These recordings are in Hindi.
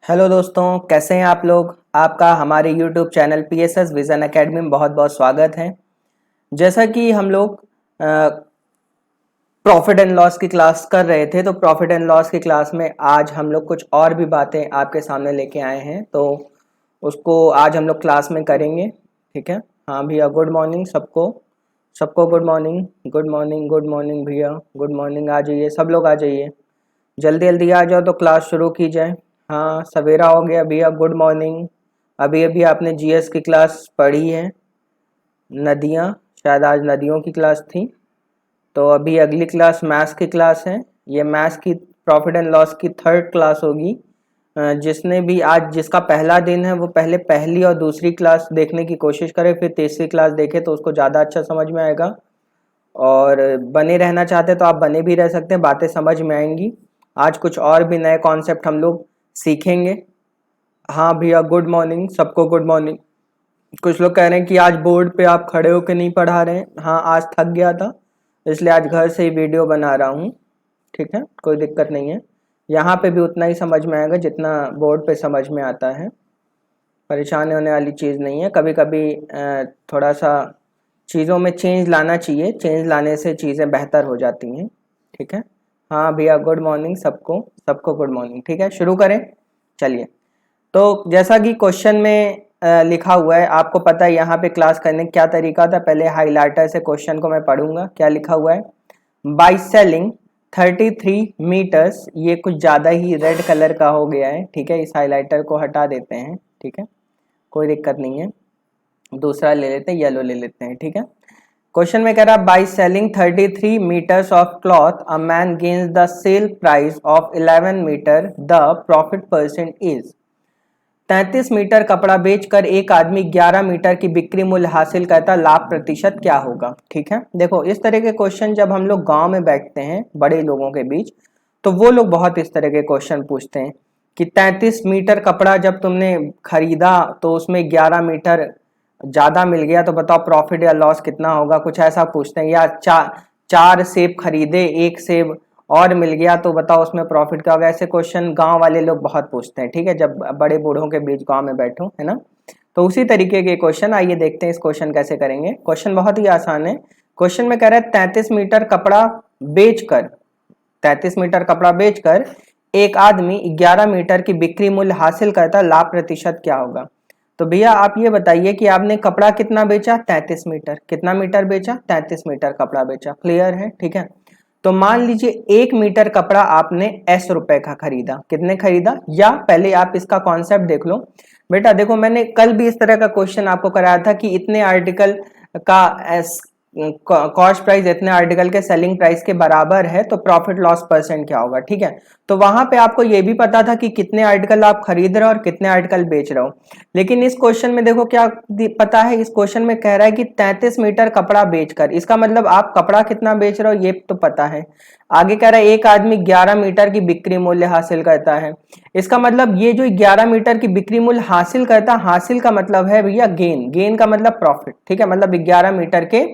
हेलो दोस्तों, कैसे हैं आप लोग। आपका हमारे YouTube channel PSS vision academy में बहुत बहुत स्वागत है। जैसा कि हम लोग प्रॉफिट एंड लॉस की क्लास कर रहे थे, तो प्रॉफिट एंड लॉस की क्लास में आज हम लोग कुछ और भी बातें आपके सामने लेके आए हैं, तो उसको आज हम लोग क्लास में करेंगे। ठीक है। हाँ भैया, गुड मॉर्निंग सबको। सबको good morning, good morning, good morning भैया, गुड मॉर्निंग। आ जाइए, सब लोग आ जाइए, जल्दी जल्दी आ जाओ तो क्लास शुरू की जाए। हाँ, सवेरा हो गया भैया, गुड मॉर्निंग। अभी अभी आपने जीएस की क्लास पढ़ी है, नदियाँ, शायद आज नदियों की क्लास थी। तो अभी अगली क्लास मैथ्स की क्लास है। ये मैथ्स की प्रॉफिट एंड लॉस की थर्ड क्लास होगी। जिसने भी आज, जिसका पहला दिन है, वो पहले पहली और दूसरी क्लास देखने की कोशिश करे, फिर तीसरी क्लास देखे तो उसको ज़्यादा अच्छा समझ में आएगा। और बने रहना चाहते तो आप बने भी रह सकते हैं, बातें समझ में आएंगी। आज कुछ और भी नए कॉन्सेप्ट हम लोग सीखेंगे। हाँ भैया, गुड मॉर्निंग सबको, गुड मॉर्निंग। कुछ लोग कह रहे हैं कि आज बोर्ड पे आप खड़े होकर नहीं पढ़ा रहे हैं। हाँ, आज थक गया था, इसलिए आज घर से ही वीडियो बना रहा हूँ। ठीक है, कोई दिक्कत नहीं है। यहाँ पे भी उतना ही समझ में आएगा जितना बोर्ड पे समझ में आता है। परेशान होने वाली चीज़ नहीं है। कभी कभी थोड़ा सा चीज़ों में चेंज लाना चाहिए, चेंज लाने से चीज़ें बेहतर हो जाती हैं। ठीक है। हाँ भैया, गुड मॉर्निंग सबको, सबको गुड मॉर्निंग। ठीक है, शुरू करें, चलिए। तो जैसा कि क्वेश्चन में लिखा हुआ है, आपको पता है यहाँ पे क्लास करने का क्या तरीका था। पहले हाइलाइटर से क्वेश्चन को मैं पढ़ूंगा। क्या लिखा हुआ है, बाय सेलिंग 33 मीटर्स। ये कुछ ज़्यादा ही रेड कलर का हो गया है। ठीक है, इस हाइलाइटर को हटा देते हैं। ठीक है, कोई दिक्कत नहीं है, दूसरा ले लेते हैं, येलो ले लेते हैं। ठीक है। क्वेश्चन में कह रहा है, by selling 33 meters of cloth a man gains the sale price of 11 meter, the profit percent is. 33 meter कपड़ा बेचकर एक आदमी 11 मीटर की बिक्री मूल्य हासिल करता, लाभ प्रतिशत क्या होगा। ठीक है, देखो इस तरह के क्वेश्चन जब हम लोग गांव में बैठते हैं बड़े लोगों के बीच, तो वो लोग बहुत इस तरह के क्वेश्चन पूछते हैं कि 33 मीटर कपड़ा जब तुमने खरीदा तो उसमें 11 मीटर ज़्यादा मिल गया, तो बताओ प्रॉफिट या लॉस कितना होगा। कुछ ऐसा पूछते हैं। या चार सेब खरीदे, एक सेब और मिल गया, तो बताओ उसमें प्रॉफिट क्या होगा। ऐसे क्वेश्चन गांव वाले लोग बहुत पूछते हैं। ठीक है, जब बड़े बूढ़ों के बीच गांव में बैठो, है ना। तो उसी तरीके के क्वेश्चन, आइए देखते हैं इस क्वेश्चन कैसे करेंगे। क्वेश्चन बहुत ही आसान है। क्वेश्चन में कह रहा है 33 मीटर कपड़ा बेचकर, 33 मीटर कपड़ा बेचकर एक आदमी 11 मीटर की बिक्री मूल्य हासिल करता, लाभ प्रतिशत क्या होगा। तो भैया आप ये बताइए कि आपने कपड़ा कितना बेचा, 33 मीटर। कितना मीटर बेचा, 33 मीटर कपड़ा बेचा। क्लियर है। ठीक है, तो मान लीजिए 1 मीटर कपड़ा आपने एस रुपए का खरीदा। कितने खरीदा, या पहले आप इसका कॉन्सेप्ट देख लो। बेटा देखो, मैंने कल भी इस तरह का क्वेश्चन आपको कराया था कि इतने आर्टिकल का कॉस्ट प्राइस इतने आर्टिकल के सेलिंग प्राइस के बराबर है, तो प्रॉफिट लॉस परसेंट क्या होगा। ठीक है, तो वहां पे आपको ये भी पता था कि कितने आर्टिकल आप खरीद रहे हो और कितने आर्टिकल बेच रहे हो। लेकिन इस क्वेश्चन में देखो क्या पता है, इस क्वेश्चन में कह रहा है कि 33 मीटर कपड़ा बेचकर, इसका मतलब आप कपड़ा कितना बेच रहे हो ये तो पता है। आगे कह रहा है एक आदमी 11 मीटर की बिक्री मूल्य हासिल करता है। इसका मतलब ये जो 11 मीटर की बिक्री मूल्य हासिल करता, हासिल का मतलब है भैया गेन, गेन का मतलब प्रॉफिट। ठीक है, मतलब 11 मीटर के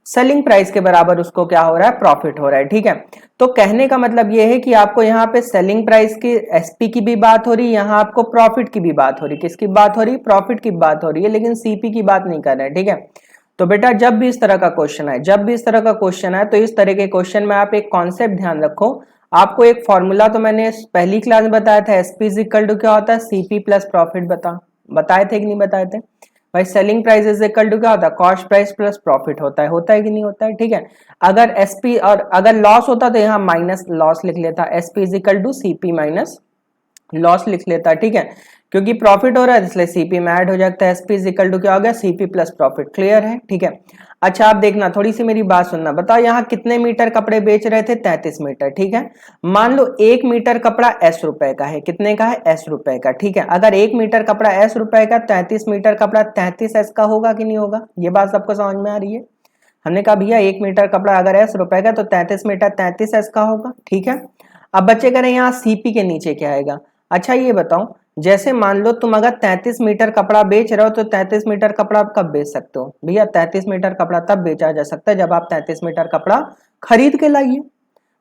सेलिंग प्राइस के बराबर उसको क्या हो रहा है, प्रॉफिट हो रहा है। ठीक है, तो कहने का मतलब ये है कि आपको यहाँ पे सेलिंग प्राइस की, एसपी की भी बात हो रही है, यहाँ आपको प्रॉफिट की भी बात हो रही है। किसकी बात हो रही है, प्रॉफिट की बात हो रही है, लेकिन सीपी की बात नहीं कर रहे हैं। ठीक है, तो बेटा जब भी इस तरह का क्वेश्चन है, जब भी इस तरह का क्वेश्चन है, तो इस तरह के क्वेश्चन में आप एक कॉन्सेप्ट ध्यान रखो। आपको एक फॉर्मूला तो मैंने पहली क्लास में बताया था, एसपी इज इक्वल टू क्या होता है, सीपी प्लस प्रॉफिट। बताए थे कि नहीं बताए थे भाई। Selling price is equal to क्या होता है, कॉस्ट प्राइस प्लस प्रॉफिट होता है कि नहीं होता है। ठीक है, अगर एसपी और अगर लॉस होता तो यहाँ माइनस लॉस लिख लेता, SP is equal to CP minus loss लिख लेता। ठीक है, क्योंकि प्रॉफिट हो रहा है इसलिए सीपी में ऐड हो जाता है। एसपी इज इक्वल टू क्या हो गया, सीपी प्लस प्रॉफिट। क्लियर है। ठीक है, अच्छा आप देखना, थोड़ी सी मेरी बात सुनना। बताओ यहाँ कितने मीटर कपड़े बेच रहे थे, 33 मीटर। ठीक है, मान लो 1 मीटर कपड़ा एस रुपए का है। कितने का है, एस रुपए का। ठीक है, अगर 1 मीटर कपड़ा एस रुपए का, 33 मीटर कपड़ा 33 एस का होगा कि नहीं होगा। ये बात सबको समझ में आ रही है। हमने कहा भैया 1 मीटर कपड़ा अगर एस रुपए का, तो 33 मीटर 33 एस का होगा। ठीक है, अब बच्चे करें यहाँ सीपी के नीचे क्या आएगा। अच्छा ये बताओ, जैसे मान लो तुम अगर 33 मीटर कपड़ा बेच रहे हो, तो 33 मीटर कपड़ा आप कब बेच सकते हो भैया, 33 मीटर कपड़ा तब बेचा जा सकता है जब आप 33 मीटर कपड़ा खरीद के लाइए।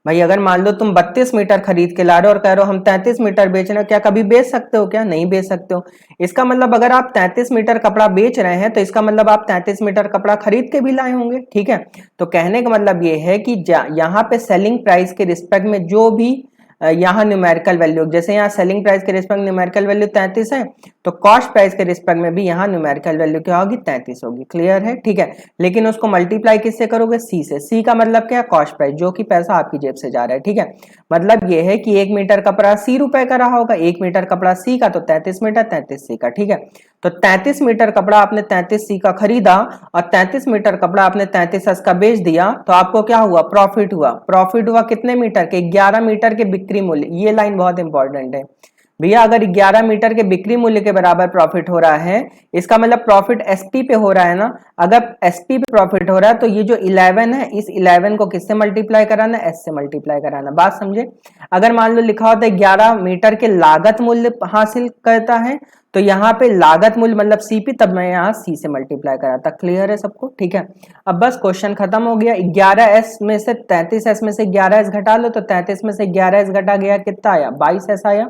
भाई अगर मान लो तुम 32 मीटर खरीद के ला रहे हो और कह रहे हो हम 33 मीटर बेच रहे हो, क्या कभी बेच सकते हो? क्या नहीं बेच सकते हो। इसका मतलब अगर आप 33 मीटर कपड़ा बेच रहे हैं तो इसका मतलब आप 33 मीटर कपड़ा खरीद के भी लाए होंगे, ठीक है। तो कहने का मतलब ये है कि यहाँ पे सेलिंग प्राइस के रिस्पेक्ट में जो भी यहाँ न्यूमेरिकल वैल्यू, जैसे यहाँ सेलिंग प्राइस के रिस्पेक्ट न्यूमेरिकल वैल्यू 33 है, तो कॉस्ट प्राइस के रिस्पेक्ट में भी यहाँ न्यूमेरिकल वैल्यू क्या होगी? 33 होगी। क्लियर है, ठीक है। लेकिन उसको मल्टीप्लाई किससे करोगे? सी से। सी का मतलब क्या है? कॉस्ट प्राइस, जो कि पैसा आपकी जेब से जा रहा है, ठीक है। मतलब ये है कि 1 मीटर कपड़ा 80 रुपए का रहा होगा, 1 मीटर कपड़ा सी का, तो 33 मीटर 33 सी का, ठीक है। तो 33 मीटर कपड़ा आपने 33 सी का खरीदा और 33 मीटर कपड़ा आपने 33 एस का बेच दिया, तो आपको क्या हुआ? प्रॉफिट हुआ। प्रॉफिट हुआ कितने मीटर के? 11 मीटर के बिक्री मूल्य। ये लाइन बहुत इंपॉर्टेंट है भैया। अगर 11 मीटर के बिक्री मूल्य के बराबर प्रॉफिट हो रहा है, इसका मतलब प्रॉफिट एसपी पे हो रहा है ना। अगर एसपी पे प्रॉफिट हो रहा है तो ये जो 11 है, इस 11 को किससे मल्टीप्लाई कराना? एस से मल्टीप्लाई कराना। बात समझे? अगर मान लो लिखा होता है 11 मीटर के लागत मूल्य हासिल करता है, तो यहाँ पे लागत मूल्य मतलब सीपी, तब मैं यहाँ सी से मल्टीप्लाई कराता। क्लियर है सबको, ठीक है। अब बस क्वेश्चन खत्म हो गया। 11s में से 33s में से 11s घटा लो, तो 33 में से 11s घटा गया, कितना आया? 22s आया।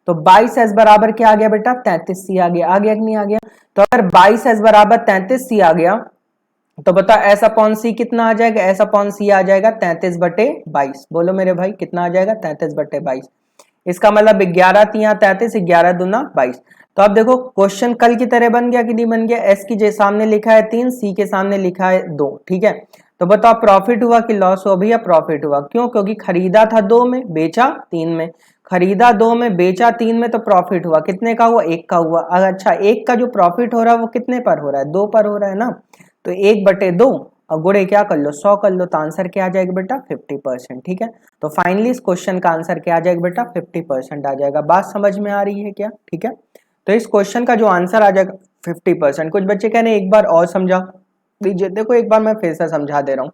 तो 22s बराबर क्या आ गया बेटा? 33c आ गया। आ गया कि नहीं आ गया? तो अगर 22s बराबर 33c आ गया, तो बताओ एस अपॉन सी कितना आ जाएगा? एस अपॉन सी आ जाएगा 33/22। बोलो मेरे भाई कितना आ जाएगा? 33/22। इसका मतलब 11 तिया 33, 11 दूना 22। तो अब देखो क्वेश्चन कल की तरह बन गया कि नहीं बन गया? एस की सामने लिखा है 3, सी के सामने लिखा है 2, ठीक है। तो बताओ प्रॉफिट हुआ कि लॉस हुआ? भैया प्रॉफिट हुआ। क्यों? क्योंकि खरीदा था 2 में, बेचा 3 में। खरीदा 2 में, बेचा 3 में, तो प्रॉफिट हुआ कितने का हुआ? 1 का हुआ। अच्छा, 1 का जो प्रॉफिट हो रहा है वो कितने पर हो रहा है? 2 पर हो रहा है ना। तो 1/2 और गुणे क्या कर लो? 100 कर लो। तो आंसर क्या आ जाएगा बेटा? 50%, ठीक है। तो फाइनली इस क्वेश्चन का आंसर क्या आ जाएगा बेटा? 50% आ जाएगा। बात समझ में आ रही है क्या? ठीक है। तो इस क्वेश्चन का जो आंसर आ जाएगा 50%। कुछ बच्चे कह रहे हैं एक बार और समझा दीजिए। देखो एक बार मैं फिर से समझा दे रहा हूँ।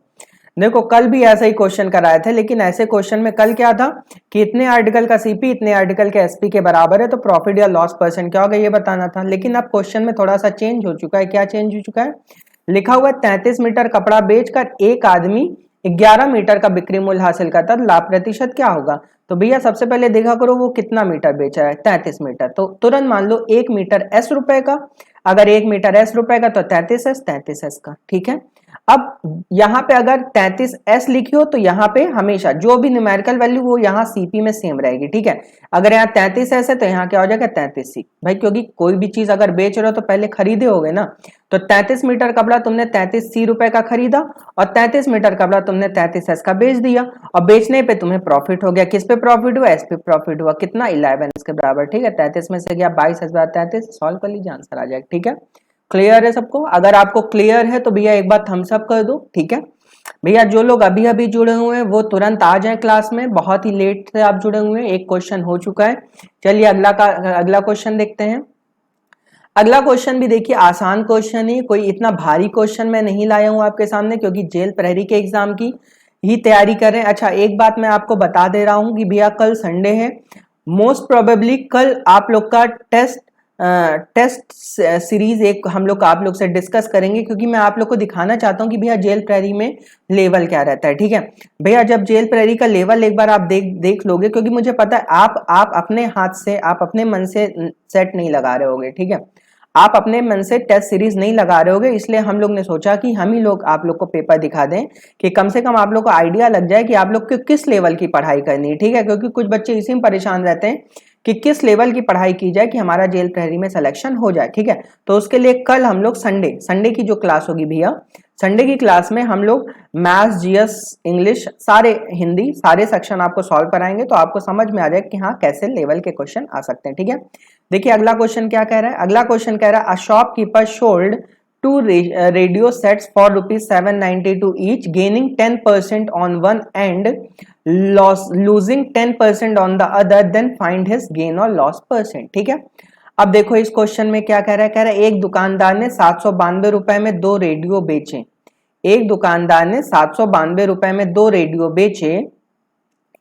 देखो कल भी ऐसा ही क्वेश्चन कराए थे, लेकिन ऐसे क्वेश्चन में कल क्या था कि इतने आर्टिकल का सीपी इतने आर्टिकल के एसपी के बराबर है, तो प्रॉफिट या लॉस परसेंट क्या होगा ये बताना था। लेकिन अब क्वेश्चन में थोड़ा सा चेंज हो चुका है। क्या चेंज हो चुका है? लिखा हुआ है 33 मीटर कपड़ा बेचकर एक आदमी 11 मीटर का बिक्री मूल्य हासिल करता, तो लाभ प्रतिशत क्या होगा? तो भैया सबसे पहले देखा करो वो कितना मीटर बेच रहा है? 33 मीटर। तो तुरंत मान लो 1 मीटर एस रुपए का। अगर 1 मीटर एस रुपए का तो 33 एस का, ठीक है। अब यहाँ पे अगर 33s लिखी हो तो यहाँ पे हमेशा जो भी न्यूमेरिकल वैल्यू वो यहाँ सीपी में सेम रहेगी, ठीक है। अगर यहाँ 33s है तो यहाँ क्या हो जाएगा? 33c। भाई क्योंकि कोई भी चीज अगर बेच रहे हो तो पहले खरीदे होगे ना। तो 33 मीटर कपड़ा तुमने 33c रुपए का खरीदा और 33 मीटर कपड़ा तुमने 33s का बेच दिया, और बेचने पे तुम्हें प्रॉफिट हो गया। किस पे प्रॉफिट हुआ? एस पे प्रॉफिट हुआ। कितना? 11 इसके बराबर, ठीक है। 33 में से गया 22 बराबर 33, सॉल्व कर लीजिए आंसर आ जाएगा, ठीक है। क्लियर है सबको? अगर आपको क्लियर है तो भैया एक बार थम्स अप कर दो, ठीक है। भैया जो लोग अभी अभी जुड़े हुए हैं वो तुरंत आ जाएं क्लास में। बहुत ही लेट से आप जुड़े हुए हैं, एक क्वेश्चन हो चुका है। चलिए अगला क्वेश्चन देखते हैं। अगला क्वेश्चन भी देखिए आसान क्वेश्चन ही, कोई इतना भारी क्वेश्चन मैं नहीं लाया हूं आपके सामने, क्योंकि जेल प्रहरी के एग्जाम की ही तैयारी कर रहे हैं। अच्छा एक बात मैं आपको बता दे रहा हूं कि भैया कल संडे है, मोस्ट प्रोबेबली कल आप लोग का टेस्ट सीरीज एक हम लोग आप लोग से डिस्कस करेंगे, क्योंकि मैं आप लोग को दिखाना चाहता हूं कि भैया जेल प्रहरी में लेवल क्या रहता है, ठीक है। भैया जब जेल प्रहरी का लेवल एक बार आप देख लोगे, क्योंकि मुझे पता है आप अपने हाथ से आप अपने मन से सेट नहीं लगा रहे होगे, ठीक है। आप अपने मन से टेस्ट सीरीज नहीं लगा रहे होगे, इसलिए हम लोग ने सोचा कि हम ही लोग आप लोग को पेपर दिखा दें कि कम से कम आप लोग को आइडिया लग जाए कि आप लोग को किस लेवल की पढ़ाई करनी है, ठीक है। क्योंकि कुछ बच्चे इसी में परेशान रहते हैं कि किस लेवल की पढ़ाई की जाए कि हमारा जेल प्रहरी में सिलेक्शन हो जाए, ठीक है। तो उसके लिए कल हम लोग संडे की जो क्लास होगी भैया, संडे की क्लास में हम लोग मैथ्स, जीएस, इंग्लिश, सारे हिंदी सारे सेक्शन आपको सॉल्व कराएंगे, तो आपको समझ में आ जाए कि हाँ कैसे लेवल के क्वेश्चन आ सकते हैं, ठीक है। देखिए अगला क्वेश्चन क्या कह रहा है। अगला क्वेश्चन कह रहा है a shopkeeper sold 2 radio sets for ₹792 each, gaining 10% on one and losing 10% on the other, then find his gain or loss percent, ठीक है। अब देखो इस क्वेश्चन में क्या कह रहा है। कह रहा है एक दुकानदार ने 792 रुपए में 2 रेडियो बेचे। एक दुकानदार ने 792 रुपए में 2 रेडियो बेचे,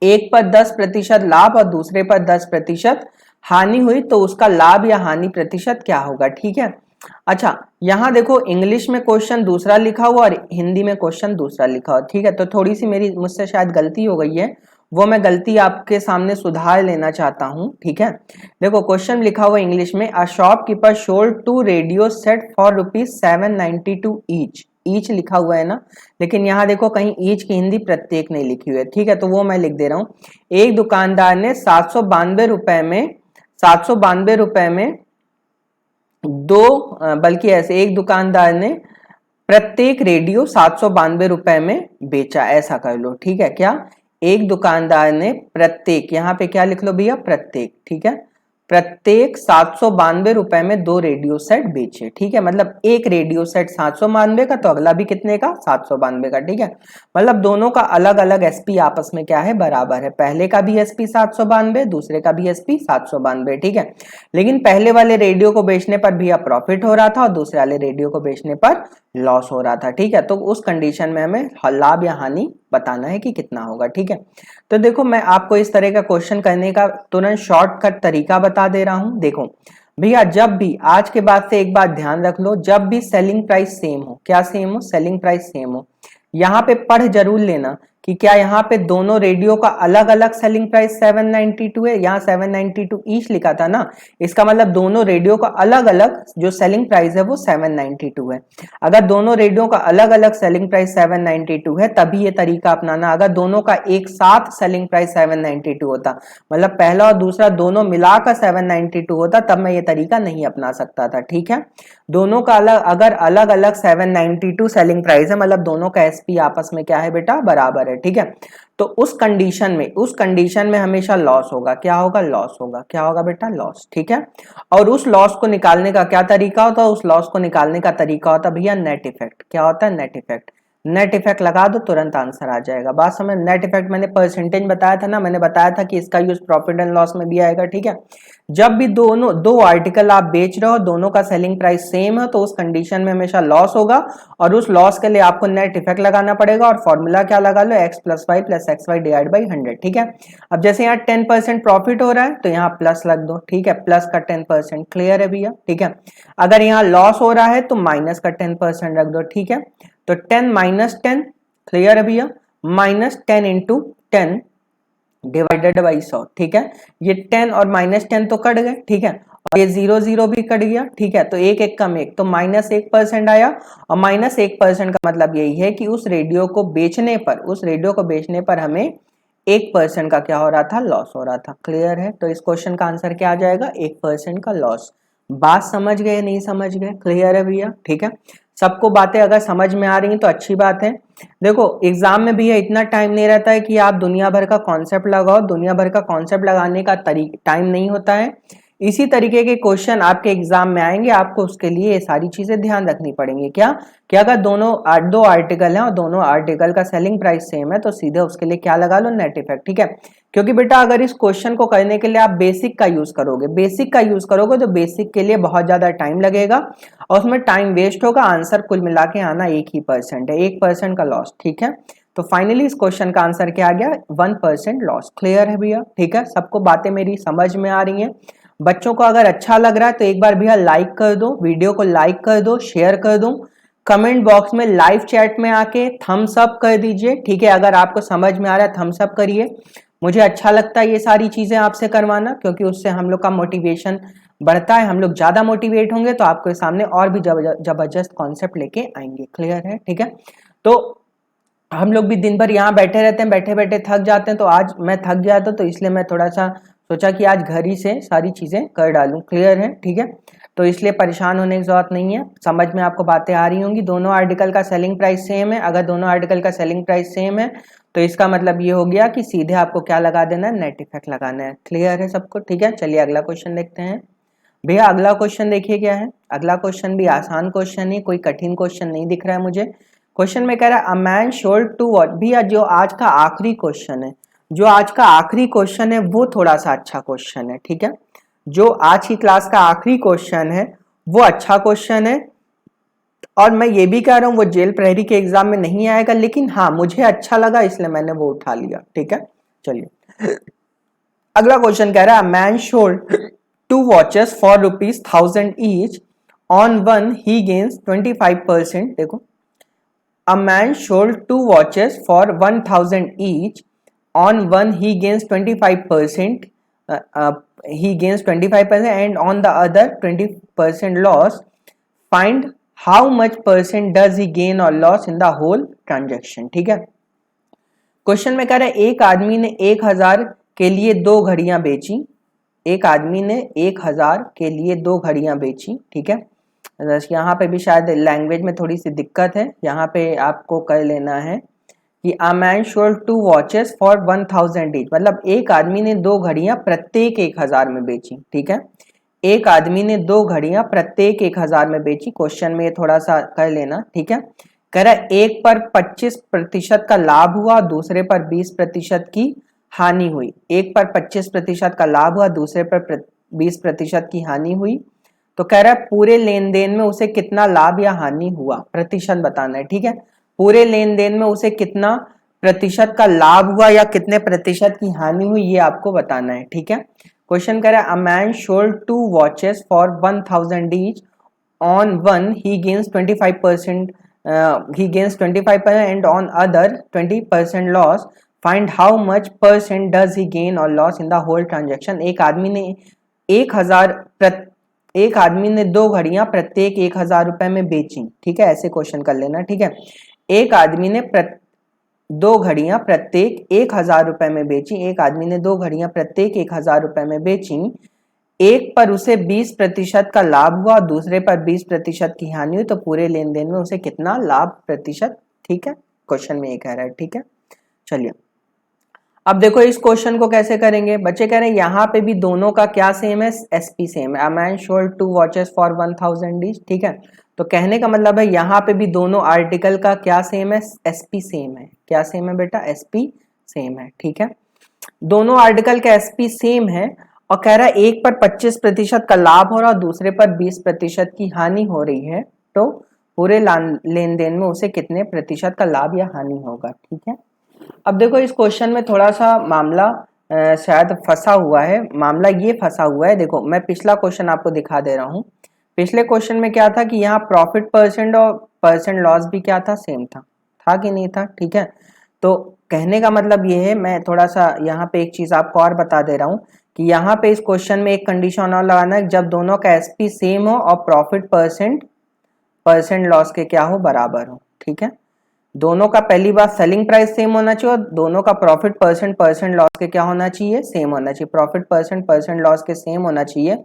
एक पर 10% लाभ और दूसरे पर 10% हानि हुई, तो उसका लाभ या हानि प्रतिशत क्या होगा, ठीक है। अच्छा यहां देखो इंग्लिश में क्वेश्चन दूसरा लिखा हुआ और हिंदी में क्वेश्चन दूसरा लिखा हुआ, ठीक है। तो थोड़ी सी मुझसे शायद गलती हो गई है, वो मैं गलती आपके सामने सुधार लेना चाहता हूँ, ठीक है। देखो क्वेश्चन लिखा हुआ इंग्लिश में, a shopkeeper sold 2 radio set for ₹792 each लिखा हुआ है ना, लेकिन यहाँ देखो कहीं ईच की हिंदी प्रत्येक नहीं लिखी हुई है, ठीक है, तो वो मैं लिख दे रहा हूँ। एक दुकानदार ने 792 रुपए में दो, बल्कि ऐसे एक दुकानदार ने प्रत्येक रेडियो 792 रुपए में बेचा, ऐसा कर लो, ठीक है। क्या, एक दुकानदार ने प्रत्येक, यहाँ पे क्या लिख लो भैया, प्रत्येक, ठीक है, प्रत्येक 792 रुपए में 2 रेडियो सेट बेचे, ठीक है। मतलब एक रेडियो सेट 792 का, तो अगला भी कितने का, 792 का, ठीक है। मतलब दोनों का अलग अलग एसपी आपस में क्या है, बराबर है। पहले का भी एसपी 792, दूसरे का भी एसपी 792, ठीक है। लेकिन पहले वाले रेडियो को बेचने पर भैया प्रॉफिट हो रहा था और दूसरे वाले रेडियो को बेचने पर लॉस हो रहा था, ठीक है। तो उस कंडीशन में हमें लाभ या हानि बताना है कि कितना होगा, ठीक है। तो देखो मैं आपको इस तरह का क्वेश्चन करने का तुरंत शॉर्टकट तरीका बता दे रहा हूं। देखो भैया, जब भी आज के बाद से एक बात ध्यान रख लो, जब भी सेलिंग प्राइस सेम हो, क्या सेम हो, सेलिंग प्राइस सेम हो, यहाँ पे पढ़ जरूर लेना कि क्या यहाँ पे दोनों रेडियो का अलग अलग सेलिंग प्राइस 792 है, यहाँ 792 ईच लिखा था ना, इसका मतलब दोनों रेडियो का अलग अलग जो सेलिंग प्राइस है वो 792 है। अगर दोनों रेडियो का अलग अलग सेलिंग प्राइस 792 है तभी ये तरीका अपनाना। अगर दोनों का एक साथ सेलिंग प्राइस 792 होता, मतलब पहला और दूसरा दोनों मिलाकर 792 होता, तब मैं ये तरीका नहीं अपना सकता था, ठीक है। दोनों का अलग, अगर अलग अलग 792 सेलिंग प्राइस है, मतलब दोनों का एसपी आपस में क्या है बेटा, बराबर है, ठीक है। तो उस कंडीशन में हमेशा लॉस होगा, क्या होगा, लॉस होगा, क्या होगा बेटा, लॉस, ठीक है। और उस लॉस को निकालने का क्या तरीका होता है, उस लॉस को निकालने का तरीका होता है भैया नेट इफेक्ट। क्या होता है, नेट इफेक्ट। नेट इफेक्ट लगा दो, तुरंत आंसर आ जाएगा। बात समझ, नेट इफेक्ट मैंने परसेंटेज बताया था ना, मैंने बताया था कि इसका यूज प्रॉफिट एंड लॉस में भी आएगा, ठीक है। जब भी दो आर्टिकल आप बेच रहे हो, दोनों का सेलिंग प्राइस सेम है, तो उस कंडीशन में हमेशा लॉस होगा और उस लॉस के लिए आपको नेट इफेक्ट लगाना पड़ेगा। और फॉर्मूला क्या लगा लो, x + y + xy divide by 100, ठीक है। अब जैसे यहाँ 10% प्रॉफिट हो रहा है तो यहाँ प्लस लग दो, ठीक है, प्लस का 10%, क्लियर है भैया, ठीक है। अगर यहाँ लॉस हो रहा है तो माइनस का 10% रख दो, ठीक है। तो 10 - 10, क्लियर है भैया, -10 × 10 डिवाइडेड बाई 100, ठीक है। ये 10 और -10 तो कट गए, ठीक है, और ये 0 0 भी कट गया, ठीक है। तो एक एक कम एक, तो -1% आया। और -1% का मतलब यही है कि उस रेडियो को बेचने पर हमें 1% का क्या हो रहा था, लॉस हो रहा था, क्लियर है। तो इस क्वेश्चन का आंसर क्या आ जाएगा, 1% का लॉस। बात समझ गए, नहीं समझ गए, क्लियर है भैया, ठीक है। सबको बातें अगर समझ में आ रही हैं तो अच्छी बात है। देखो एग्जाम में भी है, इतना टाइम नहीं रहता है कि आप दुनिया भर का कॉन्सेप्ट लगाओ, दुनिया भर का कॉन्सेप्ट लगाने का टाइम नहीं होता है। इसी तरीके के क्वेश्चन आपके एग्जाम में आएंगे, आपको उसके लिए ये सारी चीजें ध्यान रखनी पड़ेंगी। क्या कि अगर दो आर्टिकल हैं और दोनों आर्टिकल का सेलिंग प्राइस सेम है तो सीधे उसके लिए क्या लगा लो, नेट इफेक्ट, ठीक है। क्योंकि बेटा अगर इस क्वेश्चन को करने के लिए आप बेसिक का यूज करोगे तो बेसिक के लिए बहुत ज्यादा टाइम लगेगा और उसमें टाइम वेस्ट होगा, आंसर कुल मिला के आना 1% है, 1% का लॉस, ठीक है। तो फाइनली इस क्वेश्चन का आंसर क्या आ गया, 1% लॉस, क्लियर है भैया, ठीक है। सबको बातें मेरी समझ में आ रही हैं। बच्चों को अगर अच्छा लग रहा है तो एक बार भैया लाइक कर दो, वीडियो को लाइक कर दो, शेयर कर दो, कमेंट बॉक्स में लाइव चैट में आके थम्स अप कर दीजिए, ठीक है। अगर आपको समझ में आ रहा है थम्स अप करिए, मुझे अच्छा लगता है ये सारी चीजें आपसे करवाना, क्योंकि उससे हम लोग का मोटिवेशन बढ़ता है, हम लोग ज्यादा मोटिवेट होंगे तो आपके सामने और भी जबरदस्त कॉन्सेप्ट लेके आएंगे, क्लियर है, ठीक है। तो हम लोग भी दिन भर यहाँ बैठे रहते हैं, बैठे बैठे थक जाते हैं, तो आज मैं थक गया था तो इसलिए मैं थोड़ा सा सोचा कि आज घर ही से सारी चीजें कर डालूं, क्लियर है, ठीक है। तो इसलिए परेशान होने की जरूरत नहीं है, समझ में आपको बातें आ रही होंगी। दोनों आर्टिकल का सेलिंग प्राइस सेम है, अगर दोनों आर्टिकल का सेलिंग प्राइस सेम है तो इसका मतलब ये हो गया कि सीधे आपको क्या लगा देना है, नेट इफेक्ट लगाना है, क्लियर है सबको, ठीक है। चलिए अगला क्वेश्चन देखते हैं भैया। अगला क्वेश्चन देखिए क्या है, अगला क्वेश्चन भी आसान क्वेश्चन है, कोई कठिन क्वेश्चन नहीं दिख रहा है मुझे। क्वेश्चन में कह रहा है a man sold two watch. भैया जो आज का आखिरी क्वेश्चन है, वो थोड़ा सा अच्छा क्वेश्चन है, ठीक है। जो आज की क्लास का आखिरी क्वेश्चन है वो अच्छा क्वेश्चन है, और मैं ये भी कह रहा हूँ वो जेल प्रहरी के एग्जाम में नहीं आएगा, लेकिन हाँ मुझे अच्छा लगा इसलिए मैंने वो उठा लिया, ठीक है। चलिए अगला क्वेश्चन कह रहा है man sold 2 watches for ₹1000 each, on one he gains 25%। देखो, a man sold 2 watches for 1000 each, on one he gains 25%, he gains 25% and on the other 20% loss. Find how much percent does he gain or loss in the whole transaction. ठीक है, क्वेश्चन में कह रहा है एक आदमी ने 1000 के लिए 2 घड़ियां बेची, एक आदमी ने 1000 के लिए 2 घड़ियां बेची। ठीक है, यहाँ पे भी शायद लैंग्वेज में थोड़ी सी दिक्कत है, यहाँ पे आपको कर लेना है कि अ man sold 2 watches for 1000 each, मतलब एक आदमी ने 2 घड़ियां प्रत्येक 1000 में बेची। ठीक है, एक आदमी ने 2 घड़ियां प्रत्येक 1000 में बेची। क्वेश्चन में थोड़ा सा कर लेना। ठीक है, कह रहा है एक पर 25% का लाभ हुआ, दूसरे पर 20% की हानि हुई। एक पर 25% का लाभ हुआ, दूसरे पर 20% की हानि हुई। तो कह रहा है पूरे लेन देन में उसे कितना लाभ या हानि हुआ, प्रतिशत बताना है। ठीक है, पूरे लेन देन में उसे कितना प्रतिशत का लाभ हुआ या कितने प्रतिशत की हानि हुई, ये आपको बताना है। ठीक है, क्वेश्चन कह रहा है a man sold 2 watches for 1000 each, on one he gains 25%, he gains 25% and on other 20% loss. Find how much percent does he gain or loss in the whole transaction. एक आदमी ने 2 घड़ियां प्रत्येक 1000 रुपए में बेची। ठीक है, ऐसे क्वेश्चन कर लेना। ठीक है, एक आदमी ने 2 घड़ियां प्रत्येक 1000 रुपए में बेची, एक आदमी ने 2 घड़ियां प्रत्येक 1000 रुपए में बेची। एक पर उसे 20% का लाभ हुआ, दूसरे पर 20% की हानि हुई। तो पूरे लेन देन में उसे कितना लाभ प्रतिशत। ठीक है, क्वेश्चन में ये कह रहा है। ठीक है, चलिए अब देखो इस क्वेश्चन को कैसे करेंगे। बच्चे कह रहे हैं यहाँ पे भी दोनों का क्या सेम है, एसपी सेम है। A man sold 2 watches for 1000 each. ठीक है, तो कहने का मतलब है यहाँ पे भी दोनों आर्टिकल का क्या सेम है, एसपी सेम है। क्या सेम है बेटा, एसपी सेम है। ठीक है, दोनों आर्टिकल का एसपी सेम है और कह रहा है एक पर 25% का लाभ हो रहा है, दूसरे पर 20% की हानि हो रही है। तो पूरे लेन देन में उसे कितने प्रतिशत का लाभ या हानि होगा। ठीक है, अब देखो इस क्वेश्चन में थोड़ा सा मामला शायद फंसा हुआ है। मामला ये फंसा हुआ है, देखो मैं पिछला क्वेश्चन आपको दिखा दे रहा हूँ। पिछले क्वेश्चन में क्या था कि यहाँ प्रॉफिट परसेंट और परसेंट लॉस भी क्या था, सेम था कि नहीं था। ठीक है, तो कहने का मतलब ये है, मैं थोड़ा सा यहाँ पे एक चीज आपको और बता दे रहा हूँ कि यहाँ पे इस क्वेश्चन में एक कंडीशन और लगाना है, जब दोनों का एसपी सेम हो और प्रॉफिट परसेंट लॉस के क्या हो, बराबर हो। ठीक है, दोनों का पहली बात सेलिंग प्राइस सेम होना चाहिए और दोनों का प्रॉफिट परसेंट लॉस के क्या होना चाहिए, सेम होना चाहिए। प्रॉफिट परसेंट लॉस के सेम होना चाहिए,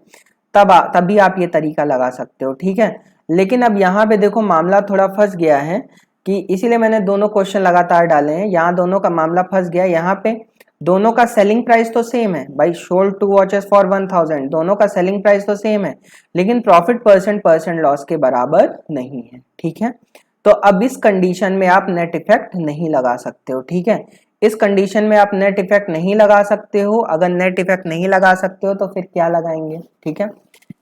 तभी आप ये तरीका लगा सकते हो। ठीक है, लेकिन अब यहाँ पे देखो मामला थोड़ा फंस गया है कि इसीलिए मैंने दोनों क्वेश्चन लगातार डाले हैं। यहाँ दोनों का मामला फंस गया, यहाँ पे दोनों का सेलिंग प्राइस तो सेम है भाई, सोल्ड 2 वॉचेस फॉर 1000, दोनों का सेलिंग प्राइस तो सेम है, लेकिन प्रॉफिट परसेंट लॉस के बराबर नहीं है। ठीक है, तो अब इस कंडीशन में आप नेट इफेक्ट नहीं लगा सकते हो। ठीक है, इस कंडीशन में आप नेट इफेक्ट नहीं लगा सकते हो। अगर नेट इफेक्ट नहीं लगा सकते हो तो फिर क्या लगाएंगे। ठीक है,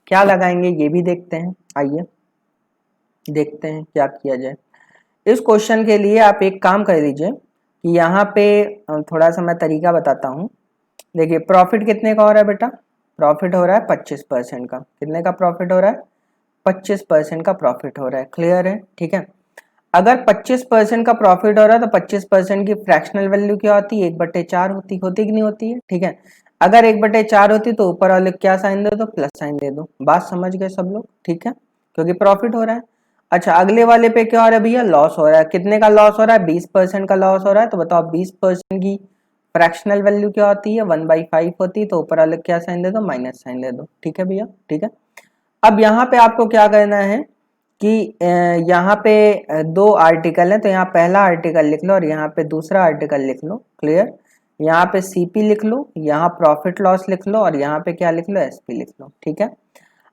क्या लगाएंगे ये भी देखते हैं। आइए देखते हैं क्या किया जाए। इस क्वेश्चन के लिए आप एक काम कर लीजिए कि यहाँ पे थोड़ा सा मैं तरीका बताता हूँ। देखिए प्रॉफिट कितने का हो रहा है बेटा, प्रॉफिट हो रहा है 25% का। कितने का प्रॉफिट हो रहा है, 25% का प्रॉफिट हो रहा है। क्लियर है। ठीक है, अगर 25% का प्रॉफिट हो रहा है तो 25% की फ्रैक्शनल वैल्यू क्या होती है, 1/4 होती कि नहीं होती है। ठीक है, अगर 1/4 होती तो ऊपर वाले क्या साइन दे दो, प्लस साइन दे दो। बात समझ गए सब लोग। ठीक है, क्योंकि प्रॉफिट हो रहा है। अच्छा अगले वाले पे क्या हो रहा है भैया, लॉस हो रहा है। कितने का लॉस हो रहा है, 20% का लॉस हो रहा है। तो बताओ 20% की फ्रैक्शनल वैल्यू क्या होती है, 1/5 होती है। तो ऊपर वाले क्या साइन दे दो, माइनस साइन दे दो। ठीक है भैया। ठीक है, अब यहाँ पे आपको क्या करना है कि यहाँ पे 2 आर्टिकल है, तो यहाँ पहला आर्टिकल लिख लो और यहाँ पे दूसरा आर्टिकल लिख लो। क्लियर, यहाँ पे सीपी लिख लो, यहाँ प्रॉफिट लॉस लिख लो और यहाँ पे क्या लिख लो, एसपी लिख लो। ठीक है,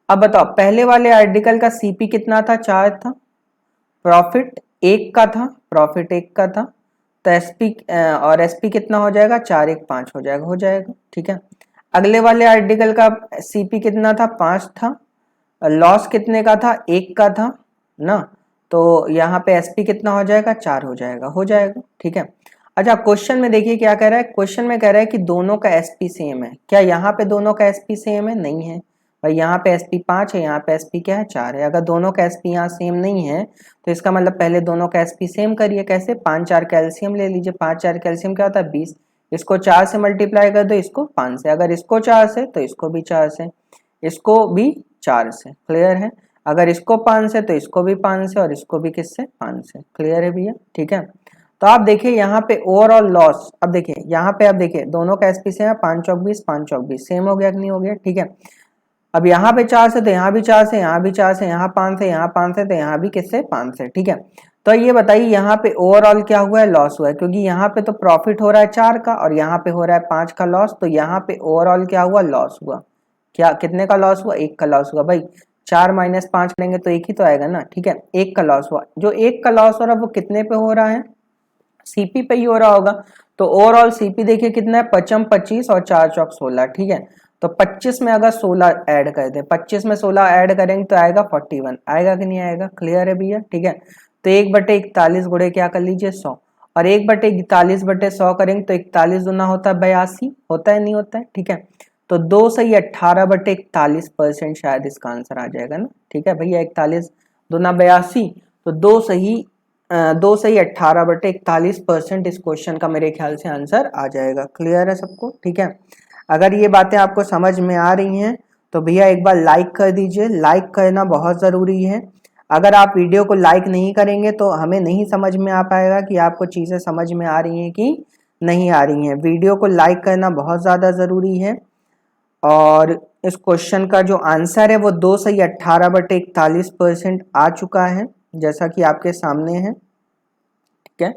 अब बताओ पहले वाले आर्टिकल का सीपी कितना था, 4 था, प्रॉफिट 1 का था, प्रॉफिट 1 का था। तो एसपी और एसपी कितना हो जाएगा, 4 1 5 हो जाएगा। ठीक है, अगले वाले आर्टिकल का सीपी कितना था, 5 था, लॉस कितने का था, 1 का था ना। तो यहाँ पे एसपी कितना हो जाएगा, 4 हो जाएगा। ठीक है, अच्छा क्वेश्चन में देखिए क्या कह रहा है, क्वेश्चन में कह रहा है कि दोनों का एसपी सेम है। क्या यहाँ पे दोनों का एसपी सेम है, नहीं है भाई। यहाँ पे एसपी 5 है, यहाँ पे एसपी क्या है, 4 है। अगर दोनों का एसपी यहाँ सेम नहीं है तो इसका मतलब पहले दोनों का एसपी सेम करिए। कैसे, 5 4 कैल्शियम ले लीजिए। 5 4 कैल्शियम क्या होता है, 20। इसको 4 से मल्टीप्लाई कर दो, इसको 5 से, अगर इसको 4 से तो इसको भी 4 से, इसको भी 4 से, क्लियर है। अगर इसको 5 से तो इसको भी 5 से, और इसको भी किससे 5 से, क्लियर है भैया, ठीक है। तो आप देखिए यहाँ पे ओवरऑल लॉस, अब देखिए यहाँ पे, अब देखिए दोनों का एसपी से है 5 चौक 20, 5 चौक 20 सेम हो गया कि नहीं हो गया, ठीक है। अब यहाँ पे 4 से तो यहाँ भी 4 से, यहाँ भी 4 से, यहाँ 5 से, यहाँ 5 से, तो यहाँ भी किससे 5 से, ठीक है। तो ये बताइए यहाँ पे ओवरऑल क्या हुआ है, लॉस हुआ है, क्योंकि यहाँ पे तो प्रॉफिट हो रहा है 4 का और यहाँ पे हो रहा है 5 का लॉस, तो यहाँ पे ओवरऑल क्या हुआ, लॉस हुआ। क्या कितने का लॉस हुआ, 1 का लॉस हुआ भाई। 4 माइनस 5 करेंगे तो 1 ही तो आएगा ना, ठीक है। 1 का लॉस हुआ, जो 1 का लॉस हो रहा है वो कितने पे हो रहा है, सीपी पे ही हो रहा होगा। तो ओवरऑल सीपी देखिए कितना है, 55 25 और 4 चौक 16, ठीक है। तो 25 में अगर 16 ऐड कर दें, 25 में 16 ऐड करेंगे तो आएगा 41, आएगा कि नहीं आएगा, क्लियर है भैया, ठीक है। तो 1/41 गुणे क्या कर लीजिए 100, और 1/41/100 करेंगे तो 41 दूना होता है 82, होता है नहीं होता है, ठीक है। तो 2 सही 18/41% शायद इसका आंसर आ जाएगा ना, ठीक है भैया। 41 दूना 82, तो 2 सही 18/41% इस क्वेश्चन का मेरे ख्याल से आंसर आ जाएगा, क्लियर है सबको, ठीक है। अगर ये बातें आपको समझ में आ रही हैं तो भैया एक बार लाइक कर दीजिए, लाइक करना बहुत ज़रूरी है। अगर आप वीडियो को लाइक नहीं करेंगे तो हमें नहीं समझ में आ पाएगा कि आपको चीज़ें समझ में आ रही हैं कि नहीं आ रही हैं। वीडियो को लाइक करना बहुत ज़्यादा ज़रूरी है। और इस क्वेश्चन का जो आंसर है वो 2 सही 18/41% आ चुका है, जैसा कि आपके सामने है, ठीक है।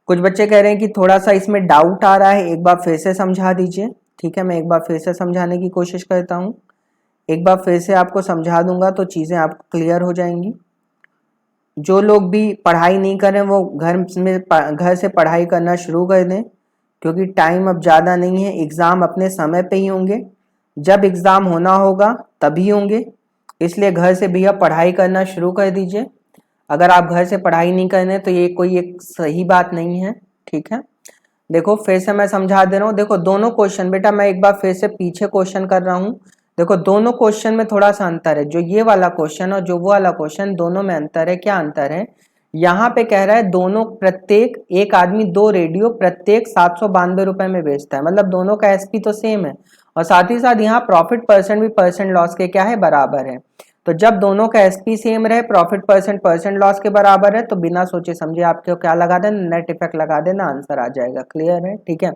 कुछ बच्चे कह रहे हैं कि थोड़ा सा इसमें डाउट आ रहा है, एक बार फिर से समझा दीजिए, ठीक है। मैं एक बार फिर से समझाने की कोशिश करता हूँ, एक बार फिर से आपको समझा दूंगा तो चीज़ें आपको क्लियर हो जाएंगी। जो लोग भी पढ़ाई नहीं कर रहे हैं वो घर से पढ़ाई करना शुरू कर दें, क्योंकि टाइम अब ज़्यादा नहीं है, एग्ज़ाम अपने समय पे ही होंगे, जब एग्ज़ाम होना होगा तभी होंगे, इसलिए घर से भैया पढ़ाई करना शुरू कर दीजिए। अगर आप घर से पढ़ाई नहीं कर रहे तो ये कोई एक सही बात नहीं है, ठीक है। देखो फिर से मैं समझा दे रहा हूँ, देखो दोनों क्वेश्चन, बेटा मैं एक बार फिर से पीछे क्वेश्चन कर रहा हूँ। देखो दोनों क्वेश्चन में थोड़ा सा अंतर है, जो ये वाला क्वेश्चन और जो वो वाला क्वेश्चन, दोनों में अंतर है। क्या अंतर है, यहाँ पे कह रहा है दोनों प्रत्येक, एक आदमी 2 रेडियो प्रत्येक 792 रुपए में बेचता है, मतलब दोनों का एसपी तो सेम है, और साथ ही साथ यहाँ प्रॉफिट परसेंट भी परसेंट लॉस के क्या है, बराबर है। तो जब दोनों का एसपी सेम रहे, प्रॉफिट परसेंट लॉस के बराबर है, तो बिना सोचे समझे आपको क्या लगा देना, नेट इफेक्ट लगा देना, आंसर आ जाएगा, क्लियर है, ठीक है।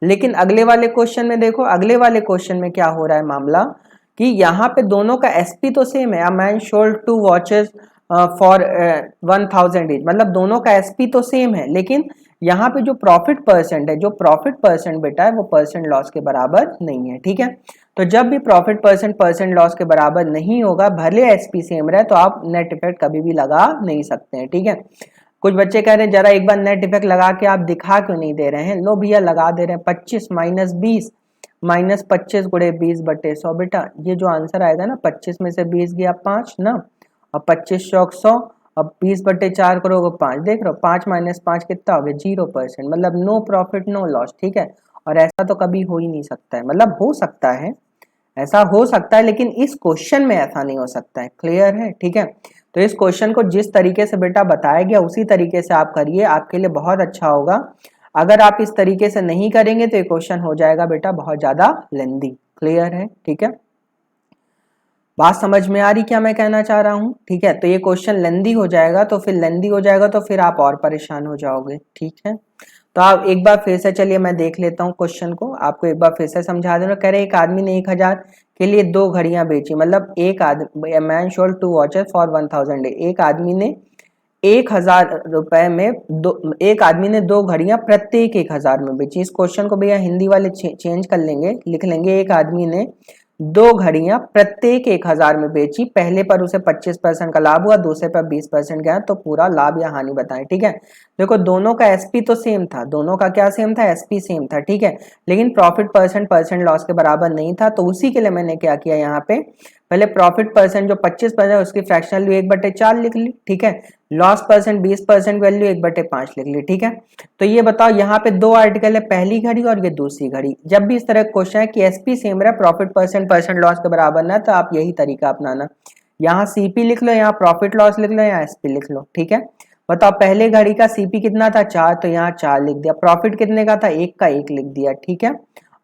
लेकिन अगले वाले क्वेश्चन में देखो, अगले वाले क्वेश्चन में क्या हो रहा है मामला, कि यहाँ पे दोनों का एसपी तो सेम है, a man sold 2 watches for 1000 each, मतलब दोनों का एसपी तो सेम है, लेकिन यहाँ पे जो प्रॉफिट परसेंट है, जो प्रॉफिट परसेंट बेटा है वो परसेंट लॉस के बराबर नहीं है, ठीक है। तो जब भी प्रॉफिट परसेंट लॉस के बराबर नहीं होगा, भले एसपी सेम रहे, तो आप नेट इफेक्ट कभी भी लगा नहीं सकते हैं, ठीक है। कुछ बच्चे कह रहे हैं जरा एक बार नेट इफेक्ट लगा के आप दिखा क्यों नहीं दे रहे हैं, लो भैया लगा दे रहे हैं। 25 माइनस 20 माइनस 25 गुणे 20/100, बेटा ये जो आंसर आएगा ना, 25 में से 20 गया 5 ना, और 25 चौक 100, अब 20/4 करोगे 5, देख रहे हो 5 माइनस 5 कितना हो गया 0%, मतलब नो प्रॉफिट नो लॉस, ठीक है। और ऐसा तो कभी हो ही नहीं सकता है, मतलब हो सकता है, ऐसा हो सकता है, लेकिन इस क्वेश्चन में ऐसा नहीं हो सकता है, क्लियर है, ठीक है। तो इस क्वेश्चन को जिस तरीके से बेटा बताया गया उसी तरीके से आप करिए, आपके लिए बहुत अच्छा होगा। अगर आप इस तरीके से नहीं करेंगे तो ये क्वेश्चन हो जाएगा बेटा बहुत ज्यादा लेंदी, क्लियर है, ठीक है। बात समझ में आ रही क्या मैं कहना चाह रहा हूँ, ठीक है। तो ये क्वेश्चन लेंदी हो जाएगा, तो फिर लेंदी हो जाएगा तो फिर आप और परेशान हो जाओगे, ठीक है। तो आप एक बार फिर से चलिए मैं देख लेता हूँ क्वेश्चन को, आपको एक बार फिर से समझा देना। कह रहे एक आदमी ने 1000 के लिए 2 घड़ियां बेची, मतलब एक आदमी, मैन सोल्ड 2 वॉचेस फॉर 1000, एक आदमी ने 1000 रुपए में एक आदमी ने 2 घड़ियां प्रत्येक 1000 में बेची। इस क्वेश्चन को भैया हिंदी वाले चेंज कर लेंगे, लिख लेंगे एक आदमी ने 2 घड़ियां प्रत्येक 1000 में बेची, पहले पर उसे 25% का लाभ हुआ, दूसरे पर 20% गया, तो पूरा लाभ या हानि बताएं, ठीक है। देखो दोनों का एसपी तो सेम था, दोनों का क्या सेम था, एसपी सेम था, ठीक है। लेकिन प्रॉफिट परसेंट लॉस के बराबर नहीं था, तो उसी के लिए मैंने क्या किया, यहाँ पे पहले प्रॉफिट परसेंट जो 25% है उसकी फ्रैक्शनल वैल्यू 1/4 लिख ली, ठीक है। लॉस परसेंट 20% वैल्यू 1/5 लिख ली, ठीक है। तो ये बताओ यहाँ पे 2 आर्टिकल है, पहली घड़ी और ये दूसरी घड़ी। जब भी इस तरह क्वेश्चन है कि एसपी सेम रहा, प्रॉफिट परसेंट लॉस के बराबर ना, तो आप यही तरीका अपनाना, यहाँ सीपी लिख लो, यहाँ प्रॉफिट लॉस लिख लो, यहाँ एसपी लिख लो, ठीक है। बताओ पहले घड़ी का सीपी कितना था 4, तो यहाँ 4 लिख दिया। प्रॉफिट कितने का था 1 का 1 लिख दिया, ठीक है।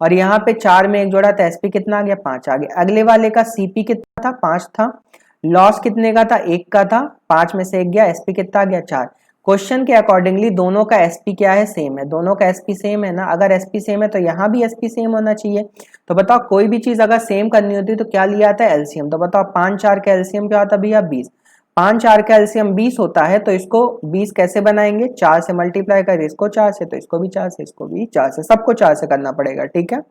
और यहाँ पे 4 में 1 जोड़ा था, एसपी कितना आ गया 5 आ गया। अगले वाले का सीपी कितना था 5 था, लॉस कितने का था 1 का था, 5 में से 1 गया, एसपी कितना आ गया 4। क्वेश्चन के अकॉर्डिंगली दोनों का एसपी क्या है सेम है, दोनों का एसपी सेम है ना। अगर एसपी सेम है तो यहाँ भी एसपी सेम होना चाहिए। तो बताओ कोई भी चीज अगर सेम करनी होती है तो क्या लिया आता है एलसीएम। तो बताओ 5 4 का एलसीएम क्या होता है भैया 20, 5 4 का एलसीएम 20 होता है। तो इसको 20 कैसे बनाएंगे, 4 से मल्टीप्लाई कर, इसको 4 से तो इसको भी 4 से, इसको भी 4 से, सबको 4 से करना पड़ेगा, ठीक है।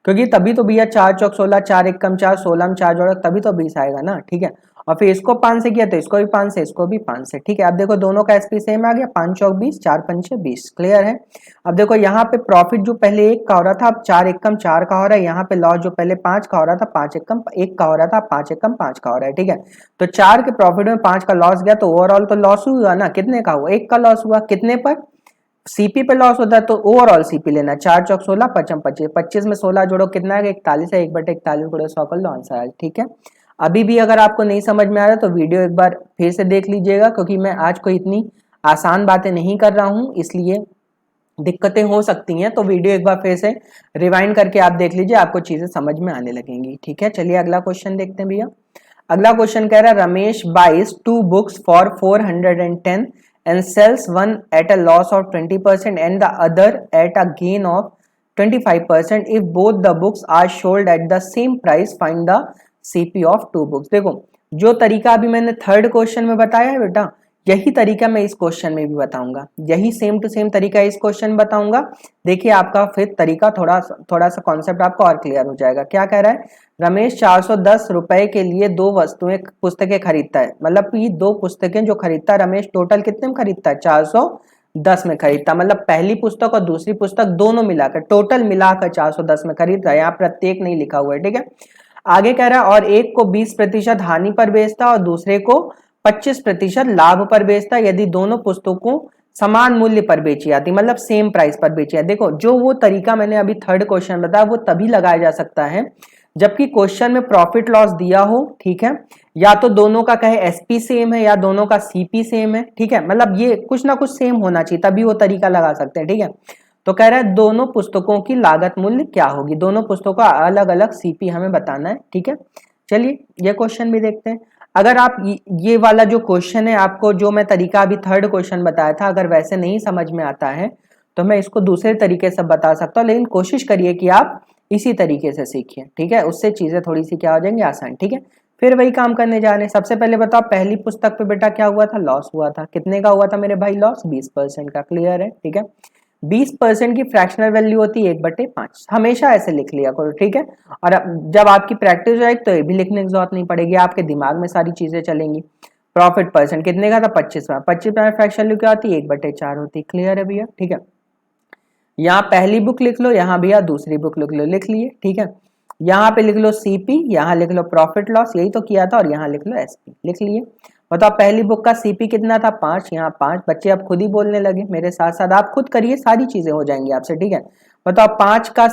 क्योंकि तभी तो भैया 4 चौक 16, 4 एक कम 4, 16 में 4 जोड़ो तभी तो 20 आएगा ना, ठीक है। और फिर इसको 5 से किया तो इसको भी 5 से, इसको भी 5 से, ठीक है। अब देखो दोनों का एसपी सेम आ गया, 5 चौक 20, 4 पंचे 20, क्लियर है। अब देखो यहाँ पे प्रॉफिट जो पहले 1 का हो रहा था अब 4 एक कम 4 का हो रहा है। यहाँ पे लॉस जो पहले 5 का हो रहा था 5 एक कम 1 का हो रहा था, 5 एक कम 5 का हो रहा है, ठीक है। तो 4 के प्रॉफिट में 5 का लॉस गया तो ओवरऑल तो लॉस हुआ ना, कितने का हुआ 1 का लॉस हुआ, कितने पर सीपी पे लॉस होता है तो ओवरऑल सीपी लेना। 4 चौक 16, 5 25, 25 में 16 जोड़ो कितना है 41 है, 1/41 गुणे 100 कर लो आंसर आएगा, ठीक है। अभी भी अगर आपको नहीं समझ में आ रहा तो वीडियो एक बार फिर से देख लीजिएगा, क्योंकि मैं आज कोई इतनी आसान बातें नहीं कर रहा हूं इसलिए दिक्कतें हो सकती हैं। तो वीडियो एक बार फिर से रिवाइंड करके आप देख लीजिए, आपको चीजें समझ में आने लगेंगी, ठीक है। चलिए अगला क्वेश्चन देखते हैं भैया। अगला क्वेश्चन कह रहा है Ramesh buys 2 books for 410 and sells one at a loss of 20% and the other at a gain of 25%. If both the books are sold at the same price, find the CP of 2 books. देखो जो तरीका अभी मैंने थर्ड क्वेश्चन में बताया है बेटा, यही तरीका मैं इस क्वेश्चन में भी बताऊंगा, यही सेम टू सेम तरीका इस क्वेश्चन में बताऊंगा। देखिए आपका फिर तरीका थोड़ा सा कॉन्सेप्ट आपको और क्लियर हो जाएगा। क्या कह रहा है, रमेश 410 रुपए के लिए 2 वस्तुएं पुस्तकें खरीदता है, मतलब ये 2 पुस्तकें जो खरीदता है रमेश टोटल कितने में खरीदता है 410 में खरीदता, मतलब पहली पुस्तक और दूसरी पुस्तक दोनों मिलाकर टोटल मिलाकर 410 में खरीदता है। यहाँ प्रत्येक नहीं लिखा हुआ है, ठीक है। आगे कह रहा है और एक को 20% हानि पर बेचता और दूसरे को 25% लाभ पर बेचता यदि दोनों पुस्तकों समान मूल्य पर बेची जाती, मतलब सेम प्राइस पर बेची जाती। देखो जो वो तरीका मैंने अभी थर्ड क्वेश्चन बताया वो तभी लगाया जा सकता है जबकि क्वेश्चन में प्रॉफिट लॉस दिया हो, ठीक है, या तो दोनों का कहे एसपी सेम है या दोनों का सीपी सेम है, ठीक है, मतलब ये कुछ ना कुछ सेम होना चाहिए तभी वो तरीका लगा सकते हैं, ठीक है। तो कह रहा है दोनों पुस्तकों की लागत मूल्य क्या होगी, दोनों पुस्तकों का अलग अलग सीपी हमें बताना है, ठीक है। चलिए ये क्वेश्चन भी देखते हैं। अगर आप ये वाला जो क्वेश्चन है आपको जो मैं तरीका अभी थर्ड क्वेश्चन बताया था अगर वैसे नहीं समझ में आता है तो मैं इसको दूसरे तरीके से बता सकता हूँ, लेकिन कोशिश करिए कि आप इसी तरीके से सीखिए, ठीक है, उससे चीजें थोड़ी सी क्या हो जाएंगी आसान, ठीक है। फिर वही काम करने जा रहे हैं। सबसे पहले बताओ पहली पुस्तक पे बेटा क्या हुआ था, लॉस हुआ था, कितने का हुआ था मेरे भाई लॉस 20% का, क्लियर है, ठीक है। 20% की फ्रैक्शनल वैल्यू होती है 1/5, हमेशा ऐसे लिख लिया करो, ठीक है। और जब आपकी प्रैक्टिस हो जाएगी तो ये भी लिखने की जरूरत नहीं पड़ेगी, आपके दिमाग में सारी चीजें चलेंगी। प्रॉफिट परसेंट कितने का था 25 में, 25 में फ्रैक्शनल वैल्यू क्या होती है 1/4 होती है, क्लियर है भैया, ठीक है। यहाँ पहली बुक लिख लो, यहाँ भैया दूसरी बुक लिख लो, लिख लिए, ठीक है। यहाँ पे लिख लो सीपी, यहाँ लिख लो प्रॉफिट लॉस, यही तो किया था, और यहाँ लिख लो एसपी, लिख लिए। बताओ पहली बुक का सीपी कितना था 5, यहाँ 5, बच्चे अब खुद ही बोलने लगे मेरे साथ साथ, आप खुद करिए सारी चीजें हो जाएंगी आपसे, ठीक है। बताओ 5 का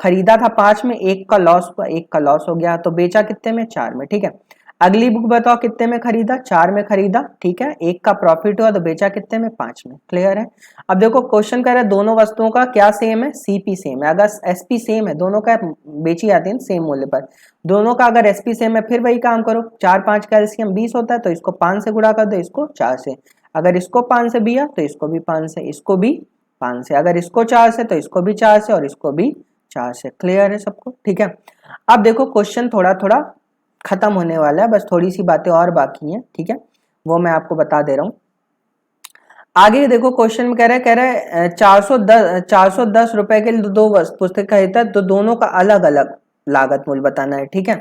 खरीदा था 5 में, 1 का लॉस हुआ, 1 का लॉस हो गया तो बेचा कितने में 4 में, ठीक है। अगली बुक बताओ कितने में खरीदा 4 में खरीदा, ठीक है, 1 का प्रॉफिट हुआ तो बेचा कितने में 5 में, क्लियर है। अब देखो क्वेश्चन कह रहा है दोनों वस्तुओं का क्या सेम है, सीपी सेम है। अगर एसपी सेम है दोनों का बेची जाती है सेम मूल्य पर, दोनों का अगर एसपी सेम है फिर वही काम करो, 4 5 का एलसीएम 20 होता है तो इसको 5 से गुणा कर दो, इसको 4 से, अगर इसको 5 से दिया तो इसको भी 5 से, इसको भी 5 से, अगर इसको 4 से तो इसको भी 4 से और इसको भी 4 से, क्लियर है सबको, ठीक है। अब देखो क्वेश्चन थोड़ा थोड़ा खत्म होने वाला है, बस थोड़ी सी बातें और बाकी हैं, ठीक है, वो मैं आपको बता दे रहा हूं। आगे देखो क्वेश्चन में कह रहा है 410 रुपए के लिए 2 पुस्तक खरीदता है तो दोनों का अलग अलग लागत मूल्य बताना है, ठीक है।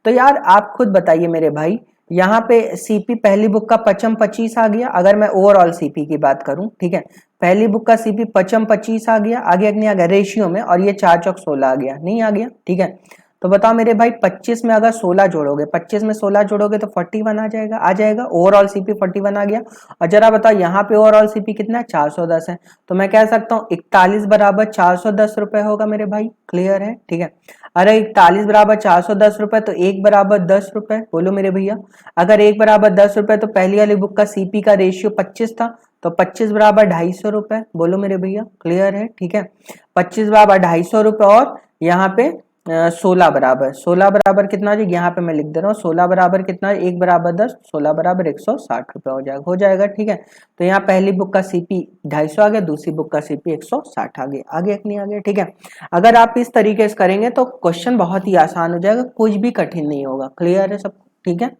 तो यार आप खुद बताइए मेरे भाई, यहाँ पे सीपी पहली बुक का 25 आ गया, अगर मैं ओवरऑल सीपी की बात करूं, ठीक है, पहली बुक का सीपी 25 आ गया, आगे नहीं आ गया रेशियो में, और ये 4 चौक 16 आ गया, नहीं आ गया, ठीक है। तो बताओ मेरे भाई 25 में अगर 16 जोड़ोगे, 25 में 16 जोड़ोगे तो 41 आ जाएगा, ओवरऑल सीपी 41 आ गया। और जरा बताओ यहाँ पे ओवरऑल सीपी कितना है 410 है, तो मैं कह सकता हूँ 41 बराबर 410 रुपए होगा मेरे भाई, क्लियर है, ठीक है। अरे 41 बराबर 410 रुपए, तो 1 बराबर 10 रुपए, बोलो मेरे भैया। अगर 1 बराबर 10 रुपए तो पहली वाली बुक का सीपी का रेशियो 25 था, तो 25 बराबर 250 रुपए, बोलो मेरे भैया। क्लियर है, ठीक है। 25 बराबर 250 रुपए, और यहाँ पे 16 बराबर कितना हो जाएगा, यहाँ पे मैं लिख दे रहा हूँ 16 बराबर कितना है, 1 बराबर 10, 16 बराबर 160 रुपए हो जाएगा, ठीक है। तो यहाँ पहली बुक का सीपी 250 आ गया, दूसरी बुक का सीपी 160 आ गया, आगे नहीं आ गया, ठीक है। अगर आप इस तरीके से करेंगे तो क्वेश्चन बहुत ही आसान हो जाएगा, कुछ भी कठिन नहीं होगा। क्लियर है सबको, ठीक है,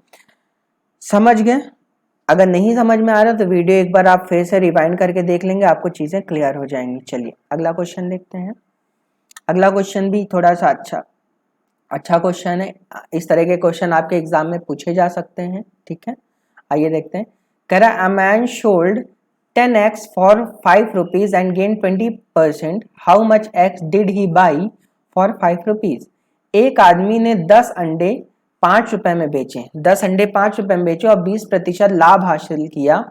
समझ गए। अगर नहीं समझ में आ रहा तो वीडियो एक बार आप फिर से रिवाइंड करके देख लेंगे, आपको चीजें क्लियर हो जाएंगी। चलिए अगला क्वेश्चन देखते हैं। अगला क्वेश्चन भी थोड़ा सा अच्छा क्वेश्चन है। इस तरह के क्वेश्चन आपके एग्जाम में पूछे जा सकते हैं, ठीक है। आइए देखते हैं। कह रहा है, a man sold 10x for 5 rupees and gain 20%, how much x did he by for 5 rupees. एक आदमी ने 10 अंडे 5 रुपए में बेचे, 10 अंडे 5 रुपए में बेचे और 20% लाभ हासिल किया,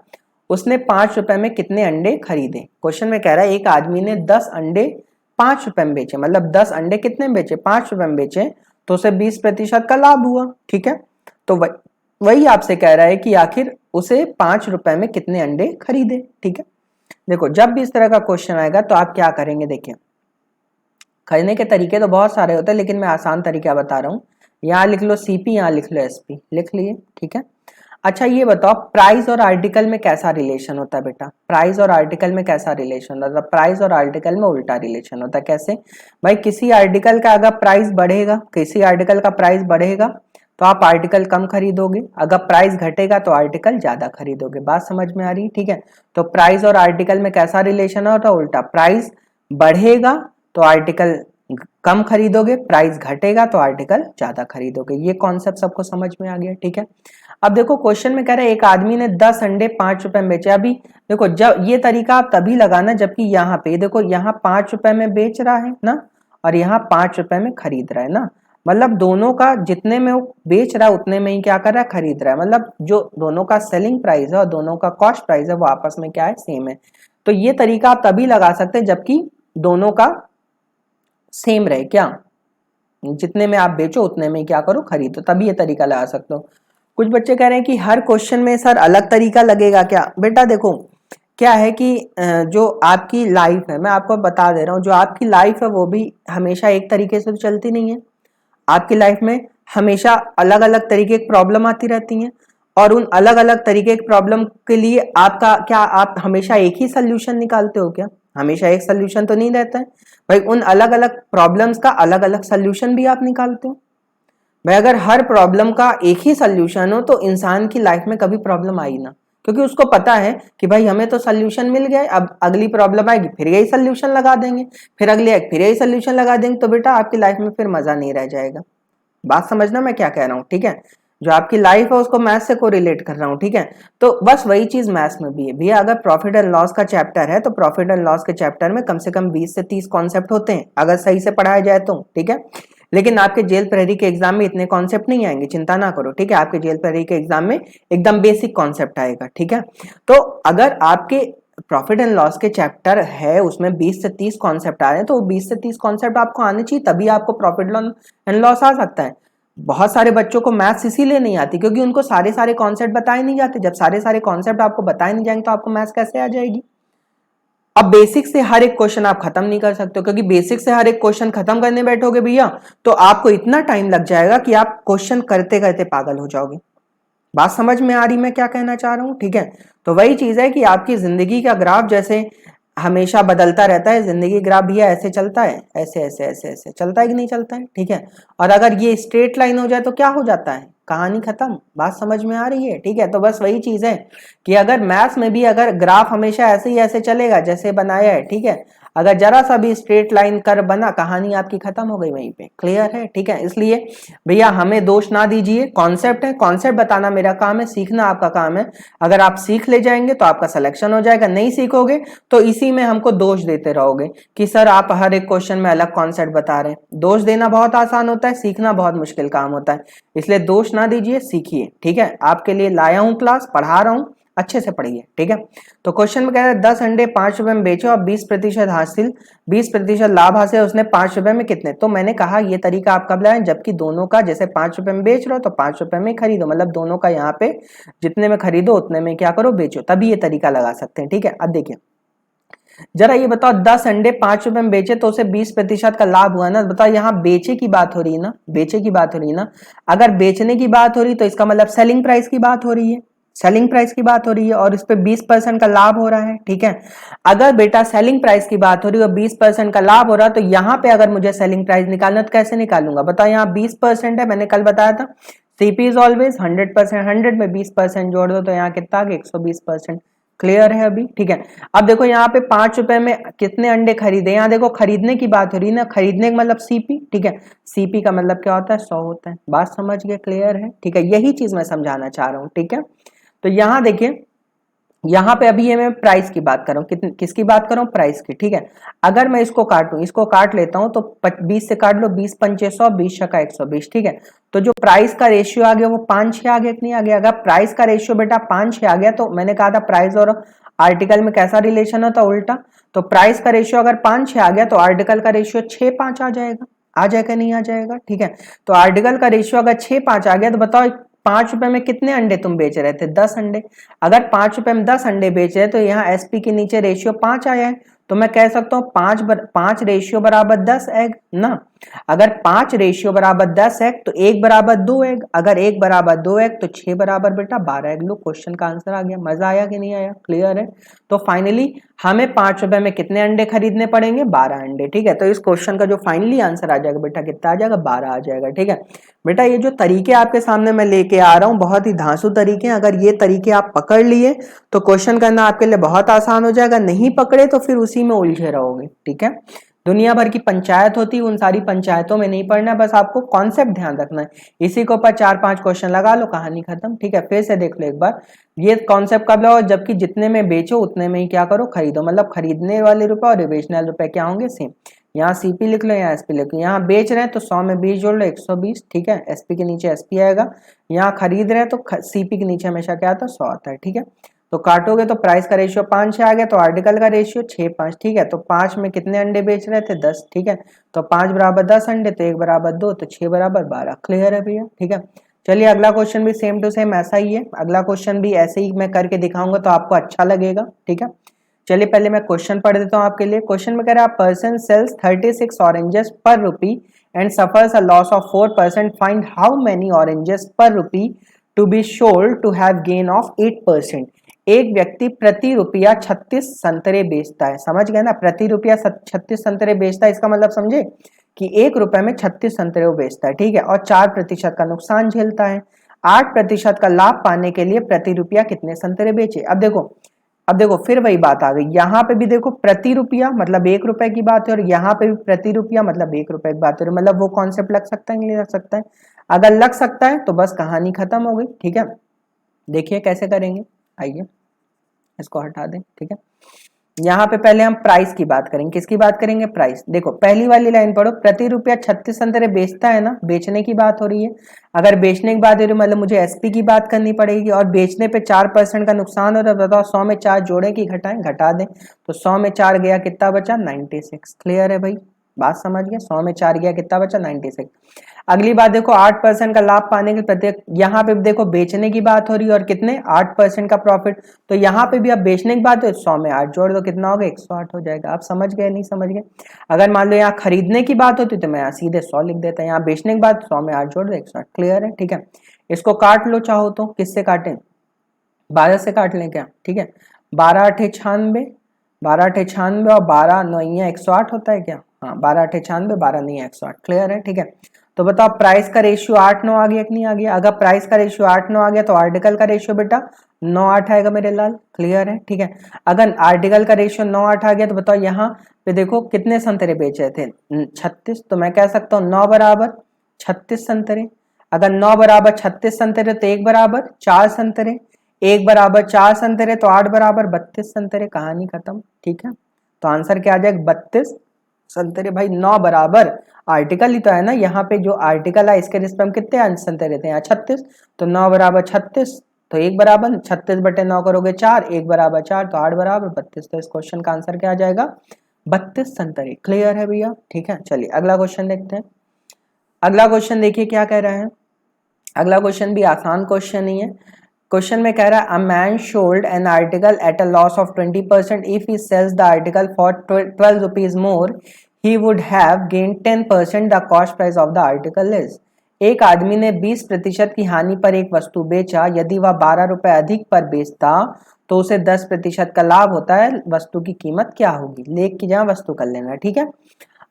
उसने 5 रुपए में कितने अंडे खरीदे। क्वेश्चन में कह रहा है एक आदमी ने 10 अंडे 5 रुपए में बेचे, मतलब 10 अंडे कितने में बेचे, 5 रुपए में बेचे, तो उसे 20% का लाभ हुआ, ठीक है। तो वही आपसे कह रहा है कि आखिर उसे 5 रुपए में कितने अंडे खरीदे, ठीक है। देखो जब भी इस तरह का क्वेश्चन आएगा तो आप क्या करेंगे, देखिए खरीदने के तरीके तो बहुत सारे होते हैं, लेकिन मैं आसान तरीका बता रहा हूँ। यहाँ लिख लो सीपी, यहाँ लिख लो एसपी, लिख लिए, ठीक है। अच्छा ये बताओ प्राइस और आर्टिकल में कैसा रिलेशन होता है बेटा, प्राइस और आर्टिकल में कैसा रिलेशन होता है। प्राइस और आर्टिकल में उल्टा रिलेशन होता है। कैसे भाई, किसी आर्टिकल का अगर प्राइस बढ़ेगा, किसी आर्टिकल का प्राइस बढ़ेगा तो आप आर्टिकल कम खरीदोगे, अगर प्राइस घटेगा तो आर्टिकल ज्यादा खरीदोगे। बात समझ में आ रही है, ठीक है। तो प्राइस और आर्टिकल में कैसा रिलेशन होता है, उल्टा। प्राइस बढ़ेगा तो आर्टिकल कम खरीदोगे, प्राइस घटेगा तो आर्टिकल ज्यादा खरीदोगे। ये कॉन्सेप्ट सबको समझ में आ गया, ठीक है। अब देखो क्वेश्चन में कह रहे हैं एक आदमी ने 10 अंडे 5 रुपए में बेचे। अभी देखो जब ये तरीका आप तभी लगाना जबकि यहाँ पे देखो, यहाँ 5 रुपए में बेच रहा है ना, और यहाँ 5 रुपए में खरीद रहा है ना, मतलब दोनों का जितने में वो बेच रहा है उतने में ही क्या कर रहा है, खरीद रहा है। मतलब जो दोनों का सेलिंग प्राइस है और दोनों का कॉस्ट प्राइस है वो आपस में क्या है, सेम है। तो ये तरीका आप तभी लगा सकते हैं जबकि दोनों का सेम रहे, क्या जितने में आप बेचो उतने में क्या करो, खरीदो, तभी ये तरीका लगा सकते हो। कुछ बच्चे कह रहे हैं कि हर क्वेश्चन में सर अलग तरीका लगेगा क्या। बेटा देखो क्या है कि जो आपकी लाइफ है, मैं आपको बता दे रहा हूँ, जो आपकी लाइफ है वो भी हमेशा एक तरीके से तो चलती नहीं है। आपकी लाइफ में हमेशा अलग अलग तरीके की प्रॉब्लम आती रहती हैं, और उन अलग अलग तरीके की प्रॉब्लम के लिए आपका क्या, आप हमेशा एक ही सोल्यूशन निकालते हो क्या, हमेशा एक सोल्यूशन तो नहीं रहता है भाई। उन अलग अलग प्रॉब्लम्स का अलग अलग सोल्यूशन भी आप निकालते हो भाई। अगर हर प्रॉब्लम का एक ही सोल्यूशन हो तो इंसान की लाइफ में कभी प्रॉब्लम आई ना, क्योंकि उसको पता है कि भाई हमें तो सोल्यूशन मिल गया, अब अगली प्रॉब्लम आएगी फिर यही सोल्यूशन लगा देंगे, फिर अगली आएगी फिर यही सोल्यूशन लगा देंगे, तो बेटा आपकी लाइफ में फिर मजा नहीं रह जाएगा। बात समझना मैं क्या कह रहा हूँ, ठीक है। जो आपकी लाइफ है उसको मैथ्स से कोरिलेट कर रहा हूँ, ठीक है। तो बस वही चीज मैथ्स में भी है भैया। अगर प्रॉफिट एंड लॉस का चैप्टर है तो प्रॉफिट एंड लॉस के चैप्टर में कम से कम 20 से 30 कॉन्सेप्ट होते हैं अगर सही से पढ़ाया जाए तो, ठीक है। लेकिन आपके जेल प्रहरी के एग्जाम में इतने कॉन्सेप्ट नहीं आएंगे, चिंता ना करो, ठीक है। आपके जेल प्रहरी के एग्जाम में एकदम बेसिक कॉन्सेप्ट आएगा, ठीक है। तो अगर आपके प्रॉफिट एंड लॉस के चैप्टर है उसमें 20 से 30 कॉन्सेप्ट आ रहे हैं तो 20 से 30 कॉन्सेप्ट आपको आने चाहिए, तभी आपको प्रॉफिट एंड लॉस आ सकता है। बहुत सारे बच्चों को मैथ्स इसीलिए नहीं आती क्योंकि उनको सारे सारे कॉन्सेप्ट बताए नहीं जाते। जब सारे सारे कॉन्सेप्ट आपको बताए नहीं जाएंगे तो आपको मैथ्स कैसे आ जाएगी। अब बेसिक से हर एक क्वेश्चन आप खत्म नहीं कर सकते, क्योंकि बेसिक से हर एक क्वेश्चन खत्म करने बैठोगे भैया तो आपको इतना टाइम लग जाएगा कि आप क्वेश्चन करते करते पागल हो जाओगे। बात समझ में आ रही मैं क्या कहना चाह रहा हूं, ठीक है। तो वही चीज है कि आपकी जिंदगी का ग्राफ जैसे हमेशा बदलता रहता है, जिंदगी ग्राफ भैया ऐसे चलता है, ऐसे ऐसे ऐसे ऐसे चलता है कि नहीं चलता है, ठीक है। और अगर ये स्ट्रेट लाइन हो जाए तो क्या हो जाता है, कहानी खत्म। बात समझ में आ रही है, ठीक है। तो बस वही चीज है कि अगर मैथ्स में भी अगर ग्राफ हमेशा ऐसे ही ऐसे चलेगा जैसे बनाया है, ठीक है, अगर जरा सा भी स्ट्रेट लाइन कर बना कहानी आपकी खत्म हो गई वहीं पे। क्लियर है, ठीक है। इसलिए भैया हमें दोष ना दीजिए, कॉन्सेप्ट है, कॉन्सेप्ट बताना मेरा काम है, सीखना आपका काम है। अगर आप सीख ले जाएंगे तो आपका सिलेक्शन हो जाएगा, नहीं सीखोगे तो इसी में हमको दोष देते रहोगे कि सर आप हर एक क्वेश्चन में अलग कॉन्सेप्ट बता रहे हैं। दोष देना बहुत आसान होता है, सीखना बहुत मुश्किल काम होता है, इसलिए दोष ना दीजिए, सीखिए, ठीक है। आपके लिए लाया हूं क्लास, पढ़ा रहा हूं, अच्छे से पढ़िए, ठीक है। तो क्वेश्चन में कह रहा है 10 अंडे 5 रुपए में बेचो और 20% लाभ हासिल, उसने 5 रुपए में कितने। तो मैंने कहा ये तरीका आप कब लगाएं, जबकि दोनों का जैसे 5 रुपए में बेच रहे हो तो 5 रुपए में खरीदो, मतलब दोनों का यहाँ पे जितने में खरीदो उतने में क्या करो, बेचो, तभी ये तरीका लगा सकते हैं, ठीक है। अब देखिए जरा ये बताओ 10 अंडे 5 रुपए में बेचे तो उसे 20% का लाभ हुआ ना। बताओ यहाँ बेचे की बात हो रही है ना, बेचे की बात हो रही है ना। अगर बेचने की बात हो रही तो इसका मतलब सेलिंग प्राइस की बात हो रही है, सेलिंग प्राइस की बात हो रही है, और इस पे 20% का लाभ हो रहा है, ठीक है। अगर बेटा सेलिंग प्राइस की बात हो रही है और 20% का लाभ हो रहा है, तो यहाँ पे अगर मुझे सेलिंग प्राइस निकालना तो कैसे निकालूंगा। बताओ यहाँ 20% है, मैंने कल बताया था सीपी इज ऑलवेज 100%, 100 में 20% जोड़ दो तो यहाँ कितना आ गया 120%। क्लियर है अभी, ठीक है। अब देखो यहाँ पे 5 रुपए में कितने अंडे खरीदे, यहाँ देखो खरीदने की बात हो रही है ना, खरीदने का मतलब सीपी, ठीक है। सीपी का मतलब क्या होता है, 100 होता है। बात समझ गए, क्लियर है, ठीक है। यही चीज मैं समझाना चाह रहा हूँ, ठीक है। तो यहाँ देखिए यहाँ पे अभी ये मैं प्राइस की बात कर रहा हूँ, किसकी बात कर रहा हूँ, प्राइस की, ठीक है। अगर मैं इसको काटूं, इसको काट लेता हूं तो 20 से काट लो, 20 पंचे 100, 20 छक्का 120, ठीक है। तो जो प्राइस का रेशियो आ गया वो 5-6 आ गया कि नहीं आ गया। अगर प्राइस का रेशियो बेटा 5-6 आ गया तो मैंने कहा था प्राइस और आर्टिकल में कैसा रिलेशन होता, उल्टा। तो प्राइस का रेशियो अगर 5-6 आ गया तो आर्टिकल का रेशियो 6-5 आ जाएगा नहीं आ जाएगा, ठीक है। तो आर्टिकल का रेशियो अगर 6-5 आ गया तो बताओ 5 रुपए में कितने अंडे तुम बेच रहे थे, 10 अंडे। अगर 5 रुपए में 10 अंडे बेच रहे तो यहाँ एसपी के नीचे रेशियो 5 आया है, तो मैं कह सकता हूँ 5 रेशियो बराबर 10 एग ना। अगर 5 रेशियो बराबर 10 एग तो 1 बराबर 2 एग, अगर 1 बराबर 2 एग तो 6 बराबर बेटा 12 एग। लो क्वेश्चन का आंसर आ गया। मजा आया कि नहीं आया, क्लियर है। तो फाइनली हमें 5 रुपए में कितने अंडे खरीदने पड़ेंगे, 12 अंडे, ठीक है। तो इस क्वेश्चन का जो फाइनली आंसर आ जाएगा बेटा कितना आ जाएगा, 12 आ जाएगा, ठीक है। बेटा ये जो तरीके आपके सामने मैं लेके आ रहा हूँ बहुत ही धांसू तरीके हैं, अगर ये तरीके आप पकड़ लिए तो क्वेश्चन करना आपके लिए बहुत आसान हो जाएगा, नहीं पकड़े तो फिर उसी में उलझे रहोगे, ठीक है। दुनिया भर की पंचायत होती है, उन सारी पंचायतों में नहीं पढ़ना, बस आपको कॉन्सेप्ट ध्यान रखना है। इसी के ऊपर 4-5 क्वेश्चन लगा लो, कहानी खत्म, ठीक है। फिर से देख लो एक बार, ये कॉन्सेप्ट कब लगाओ, जबकि जितने में बेचो उतने में ही क्या करो, खरीदो, मतलब खरीदने वाले रुपए और बेचने वाले रुपए क्या होंगे, सेम। यहाँ सीपी लिख लो, यहाँ एसपी लिख लो। यहाँ बेच रहे हैं तो 100 में 20 जोड़ लो, 120, ठीक है। एसपी के नीचे एसपी आएगा। यहाँ खरीद रहे हैं तो सीपी के नीचे हमेशा क्या आता है, 100 आता है, ठीक है। तो काटोगे तो प्राइस का रेशियो 5-6 आ गया, तो आर्टिकल का रेशियो 6-5, ठीक है। तो 5 में कितने अंडे बेच रहे थे, 10, ठीक है। तो 5 बराबर 10 अंडे, तो 1 बराबर 2, तो 6 बराबर 12। क्लियर है भैया, ठीक है। चलिए अगला क्वेश्चन भी सेम टू सेम ऐसा ही है, अगला क्वेश्चन भी ऐसे ही मैं करके दिखाऊंगा तो आपको अच्छा लगेगा, ठीक है। चलिए पहले मैं क्वेश्चन पढ़ देता हूँ आपके लिए। क्वेश्चन में कह रहा है person sales 36 oranges per rupee and suffers a loss of 4%, find how many oranges per rupee to be sold to have gain of 8%। एक व्यक्ति प्रति रुपया 36 संतरे बेचता है, समझ गए ना, प्रति रुपया 36 संतरे बेचता है, इसका मतलब समझे कि 1 रुपए में 36 संतरे वो बेचता है, ठीक है। और 4% का नुकसान झेलता है। 8% का लाभ पाने के लिए प्रति रुपया कितने संतरे बेचे। अब देखो फिर वही बात आ गई, यहाँ पे भी देखो प्रति रुपया मतलब 1 रुपए की बात है, और यहाँ पे भी प्रति रुपया मतलब 1 रुपए की बात है, मतलब वो कॉन्सेप्ट लग सकता है कि नहीं लग सकता है। अगर लग सकता है तो बस कहानी खत्म हो गई, ठीक है। देखिए कैसे करेंगे, आइए इसको हटा दें, ठीक है। यहाँ पे पहले हम प्राइस की बात करेंगे, किसकी बात करेंगे, प्राइस। देखो पहली वाली लाइन पढ़ो, प्रति रुपया 36 संतरे बेचता है ना, बेचने की बात हो रही है। अगर बेचने की बात हो रही है मतलब मुझे एसपी की बात करनी पड़ेगी, और बेचने पे 4% का नुकसान हो रहा है। बताओ 100 में 4 जोड़े की घटाएं, घटा दें, तो 100 में 4 गया कितना बचा, 96। क्लियर है भाई, बात समझ गए। 100 में 4 गया कितना बचा, 96। अगली बात देखो 8% का लाभ पाने के प्रत्येक, यहाँ पे देखो बेचने की बात हो रही है और कितने 8% का प्रॉफिट, तो यहाँ पे भी अब बेचने की बात है, 100 में 8 जोड़ दो कितना हो गया, 108 हो जाएगा। आप समझ गए नहीं समझ गए। अगर मान लो यहाँ खरीदने की बात होती तो मैं यहाँ सीधे 100 लिख देता, यहाँ बेचने की बात 100 में 8 जोड़ दो 108। क्लियर है, ठीक है। इसको काट लो चाहो तो, किससे काटें, 12 से काट लें क्या, ठीक है। 12 8 96, 12 8 96 और 12 9 108 होता है क्या, हाँ 12 8 96, 12 9 108। क्लियर है, ठीक है। तो बताओ प्राइस का रेशियो 8-9 आ गया कि नहीं आ गया। अगर प्राइस का रेशियो 8-9 आ गया तो आर्टिकल का रेशियो बेटा 9-8 आएगा मेरे लाल। क्लियर है, ठीक है। अगर आर्टिकल का रेशियो 9-8 आ गया तो बताओ यहाँ पे देखो कितने संतरे बेचे थे, 36, तो मैं कह सकता हूँ 9 बराबर 36 संतरे। अगर 9 बराबर 36 संतरे तो 1 बराबर 4 संतरे, 1 बराबर 4 संतरे तो 8 बराबर 32 संतरे, कहानी खत्म, ठीक है। तो आंसर क्या आ जाएगा, 32 संतरे। भाई 9 बराबर आर्टिकल ही तो है ना, यहाँ पे जो आर्टिकल है इसके रिस्पेक्ट में कितने संतरे थे, यहाँ 36, तो 9 बराबर 36, तो 1 बराबर 36/9 करोगे 4, 1 बराबर 4 तो 8 बराबर 32। तो इस क्वेश्चन का आंसर क्या आ जाएगा? 32 संतरे। क्लियर है भैया? ठीक है, चलिए अगला क्वेश्चन देखते हैं। अगला क्वेश्चन देखिए क्या कह रहा है। अगला क्वेश्चन भी आसान क्वेश्चन ही है। क्वेश्चन में कह रहा है, a man sold an article at a loss of 20%। If he sells the article for 12 rupees more, he would have gain 10%। The cost price of the article is. एक आदमी ने 20% की हानि पर एक वस्तु बेचा। यदि वह 12 रुपए अधिक पर बेचता तो उसे 10% का लाभ होता है। वस्तु की कीमत क्या होगी? लेख की जगह वस्तु कर लेना, ठीक है।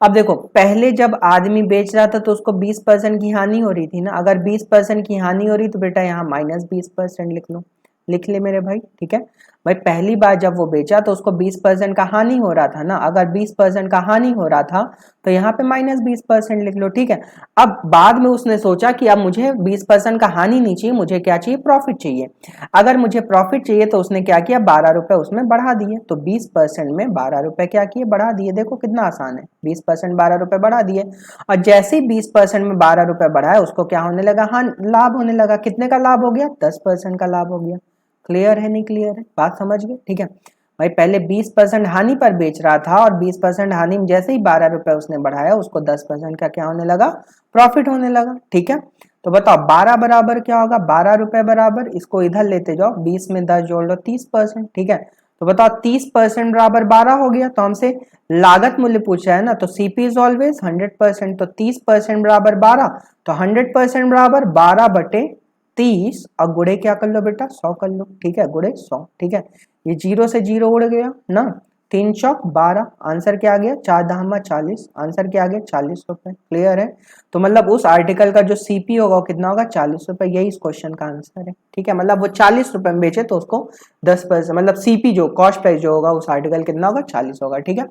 अब देखो, पहले जब आदमी बेच रहा था तो उसको 20% की हानि हो रही थी ना। अगर 20% की हानि हो रही तो बेटा यहाँ -20% लिख लो। लिख ले मेरे भाई, ठीक है भाई। पहली बार जब वो बेचा तो उसको 20% का हानि हो रहा था ना। अगर 20% का हानि हो रहा था तो यहाँ पे -20% लिख लो, ठीक है। अब बाद में उसने सोचा कि अब मुझे 20% का हानि नहीं चाहिए, मुझे क्या चाहिए? प्रॉफिट चाहिए। अगर मुझे प्रॉफिट चाहिए तो उसने क्या किया? 12 रुपए उसमें बढ़ा दिए। तो 20% में 12 रुपए क्या किए? बढ़ा दिए। देखो कितना आसान है, 20% 12 रुपए बढ़ा दिए। और जैसे ही 20% में 12 रुपए बढ़ाए उसको क्या होने लगा? हाँ, लाभ होने लगा। कितने का लाभ हो गया? 10% का लाभ हो गया। क्लियर है नहीं क्लियर है? बात समझ गए? ठीक है भाई। पहले 20% हानि पर बेच रहा था और 20% हानि में जैसे ही 12 रुपए उसने बढ़ाया उसको 10% का क्या होने लगा? प्रॉफिट होने लगा, ठीक है। तो बताओ 12 बराबर क्या होगा? 12 रुपए बराबर, इसको इधर लेते जाओ, 20 में 10 जोड़ लो 30%, ठीक है। तो बताओ 30% बराबर 12 हो गया। तो हमसे लागत मूल्य पूछा है ना, तो सीपी इज ऑलवेज 100%। तो 30% बराबर 12, तो 100% बराबर 12/30। और गुड़े क्या कर लो बेटा? 100 कर लो, ठीक है। गुड़े 100, ठीक है। ये 0 से 0 उड़ गया ना। 3 चौक 12। आंसर क्या आ गया? 4 धामा 40। आंसर क्या आ गया? 40 रुपए। क्लियर है? तो मतलब उस आर्टिकल का जो सीपी होगा वो कितना होगा? 40 रुपए। यही इस क्वेश्चन का आंसर है, ठीक है। मतलब वो 40 रुपए में बेचे तो उसको 10%, मतलब सीपी जो कॉस्ट प्राइस जो होगा उस आर्टिकल कितना होगा? 40 होगा, ठीक है।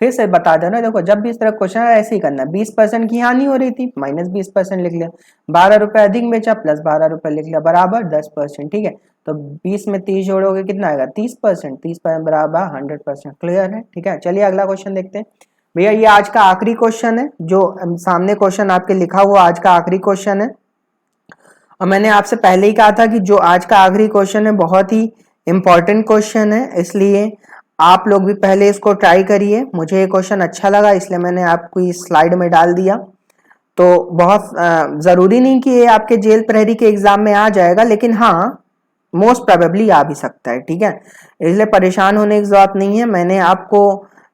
फिर से बता देना, देखो जब भी इस तरह क्वेश्चन है ऐसे ही करना। 20% की हानि हो रही थी, -20% लिख लिया। 12 रुपए अधिक बेचा, +12 रुपए लिख लिया, बराबर 10%, ठीक है। तो 20 में 30 जोड़ोगे कितना आएगा? 30%। 30% बराबर 100%। क्लियर है? ठीक है, चलिए अगला क्वेश्चन देखते हैं। भैया ये आज का आखिरी क्वेश्चन है, जो सामने क्वेश्चन आपके लिखा हुआ आज का आखिरी क्वेश्चन है। और मैंने आपसे पहले ही कहा था कि जो आज का आखिरी क्वेश्चन है बहुत ही इंपॉर्टेंट क्वेश्चन है, इसलिए आप लोग भी पहले इसको ट्राई करिए। मुझे ये क्वेश्चन अच्छा लगा इसलिए मैंने आपको इस स्लाइड में डाल दिया। तो बहुत जरूरी नहीं कि ये आपके जेल प्रहरी के एग्जाम में आ जाएगा, लेकिन हाँ मोस्ट प्रोबेबली आ भी सकता है, ठीक है। इसलिए परेशान होने की जरूरत नहीं है। मैंने आपको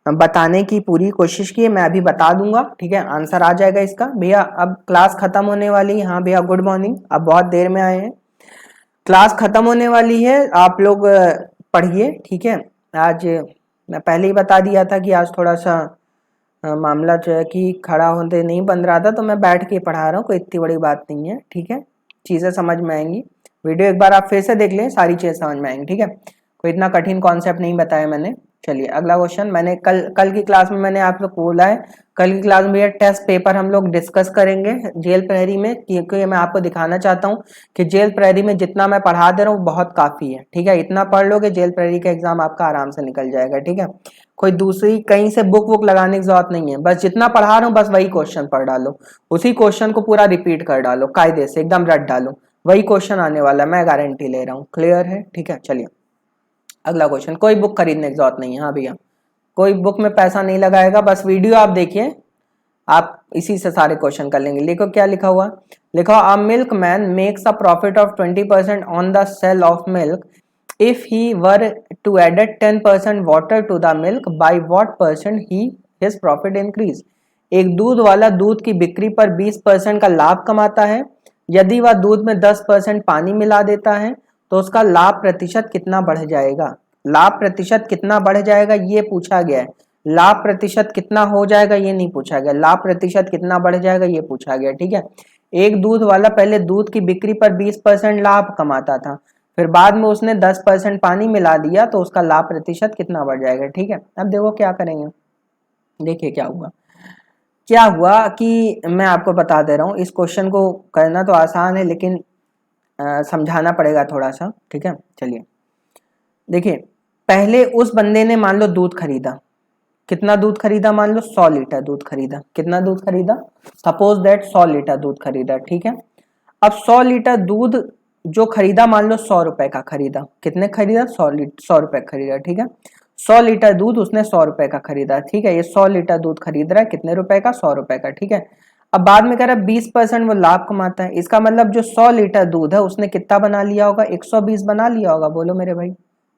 बताने की पूरी कोशिश की है, मैं अभी बता दूंगा, ठीक है। आंसर आ जाएगा इसका। भैया अब क्लास खत्म होने वाली है। हाँ भैया गुड मॉर्निंग, अब बहुत देर में आए हैं। क्लास खत्म होने वाली है, आप लोग पढ़िए, ठीक है। आज मैं पहले ही बता दिया था कि आज थोड़ा सा मामला जो है कि खड़ा होते नहीं बन रहा था, तो मैं बैठ के पढ़ा रहा हूँ, कोई इतनी बड़ी बात नहीं है, ठीक है। चीज़ें समझ में आएंगी। वीडियो एक बार आप फिर से देख लें, सारी चीज़ें समझ में आएंगी, ठीक है। कोई इतना कठिन कॉन्सेप्ट नहीं बताया मैंने। चलिए अगला क्वेश्चन। मैंने कल की क्लास में मैंने आप लोग को बोला है, कल की क्लास में ये टेस्ट पेपर हम लोग डिस्कस करेंगे जेल प्रहरी में, क्योंकि मैं आपको दिखाना चाहता हूँ कि जेल प्रहरी में जितना मैं पढ़ा दे रहा हूँ बहुत काफ़ी है, ठीक है। इतना पढ़ लोगे जेल प्रहरी का एग्जाम आपका आराम से निकल जाएगा, ठीक है। कोई दूसरी कहीं से बुक वुक लगाने की जरूरत नहीं है, बस जितना पढ़ा रहा हूँ बस वही क्वेश्चन पढ़ डालो, उसी क्वेश्चन को पूरा रिपीट कर डालो, कायदे से एकदम रट डालो, वही क्वेश्चन आने वाला है, मैं गारंटी ले रहा हूँ। क्लियर है? ठीक है, चलिए अगला क्वेश्चन। कोई बुक खरीदने की जरूरत नहीं है, हाँ भैया कोई बुक में पैसा नहीं लगाएगा, बस वीडियो आप देखिए, आप इसी से सारे क्वेश्चन कर लेंगे। देखो क्या लिखा हुआ, लिखा a milkman makes a profit of 20% on the sale of milk if he were to add 10% water to the milk, by what percent he his profit increase। एक दूध वाला दूध की बिक्री पर 20% का लाभ कमाता है। यदि वह दूध में 10% पानी मिला देता है तो उसका लाभ प्रतिशत कितना बढ़ जाएगा? लाभ प्रतिशत कितना बढ़ जाएगा ये पूछा गया है। लाभ प्रतिशत कितना हो जाएगा ये नहीं पूछा गया, लाभ प्रतिशत कितना बढ़ जाएगा ये पूछा गया, ठीक है। एक दूध वाला पहले दूध की बिक्री पर 20% लाभ कमाता था, फिर बाद में उसने 10% पानी मिला दिया तो उसका लाभ प्रतिशत कितना बढ़ जाएगा, ठीक है। अब देखो क्या करेंगे, देखिए क्या हुआ। क्या हुआ कि मैं आपको बता दे रहा हूँ, इस क्वेश्चन को करना तो आसान है लेकिन समझाना पड़ेगा थोड़ा सा, ठीक है। चलिए देखिए, पहले उस बंदे ने मान लो दूध खरीदा, कितना दूध खरीदा? मान लो 100 लीटर दूध खरीदा। कितना दूध खरीदा? सपोज दैट 100 लीटर दूध खरीदा, ठीक है। अब 100 लीटर दूध जो खरीदा, मान लो 100 रुपए का खरीदा, कितने खरीदा, 100 रुपए खरीदा, ठीक है। 100 लीटर दूध उसने 100 रुपए का खरीदा, ठीक है। ये 100 लीटर दूध खरीद रहा है, कितने रुपए का, 100 रुपए का, ठीक है। अब बाद में कह रहा है 20% वो लाभ कमाता है, इसका मतलब जो 100 लीटर दूध है उसने कितना बना लिया होगा, 120 बना लिया होगा, बोलो मेरे भाई,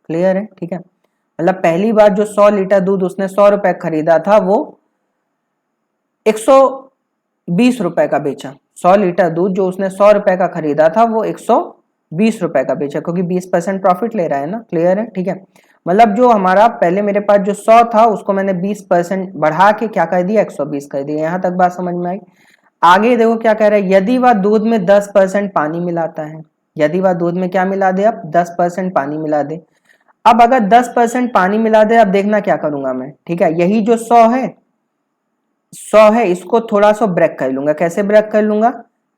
क्लियर है, ठीक है। मतलब पहली बार जो 100 लीटर दूध उसने 100 रुपए खरीदा था वो 120 रुपए का बेचा। 100 लीटर दूध जो उसने 100 रुपए का खरीदा था वो 120 रुपए का बेचा, क्योंकि 20% प्रॉफिट ले रहा है ना, क्लियर है, ठीक है। मतलब जो हमारा पहले मेरे पास जो 100 था उसको मैंने 20% बढ़ा के क्या कर दिया, 120 कर दिया। यहां तक बात समझ में आई। आगे देखो क्या कह रहा है, यदि वह दूध में 10% पानी मिलाता है, यदि वह दूध में क्या मिला दे, अब 10% पानी मिला दे। अब अगर 10% पानी मिला दे, अब देखना क्या करूंगा मैं, ठीक है। यही जो 100 है इसको थोड़ा सा ब्रेक कर लूंगा। कैसे ब्रेक कर लूंगा,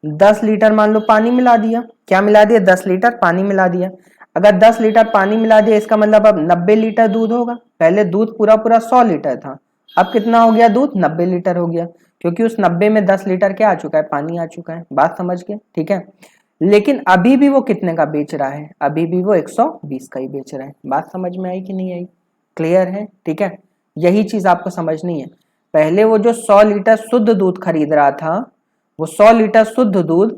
10 लीटर मान लो पानी मिला दिया, क्या मिला दिया, 10 लीटर पानी मिला दिया। अगर 10 लीटर पानी मिला दिया इसका मतलब अब 90 लीटर दूध होगा। पहले दूध पूरा पूरा 100 लीटर था, अब कितना हो गया दूध, 90 लीटर हो गया, क्योंकि उस 90 में 10 लीटर क्या आ चुका है, पानी आ चुका है। बात समझ गए, ठीक है। लेकिन अभी भी वो कितने का बेच रहा है, अभी भी वो 120 का ही बेच रहा है। बात समझ में आई कि नहीं आई, क्लियर है, ठीक है। यही चीज आपको समझनी है। पहले वो जो 100 लीटर शुद्ध दूध खरीद रहा था, वो 100 लीटर शुद्ध दूध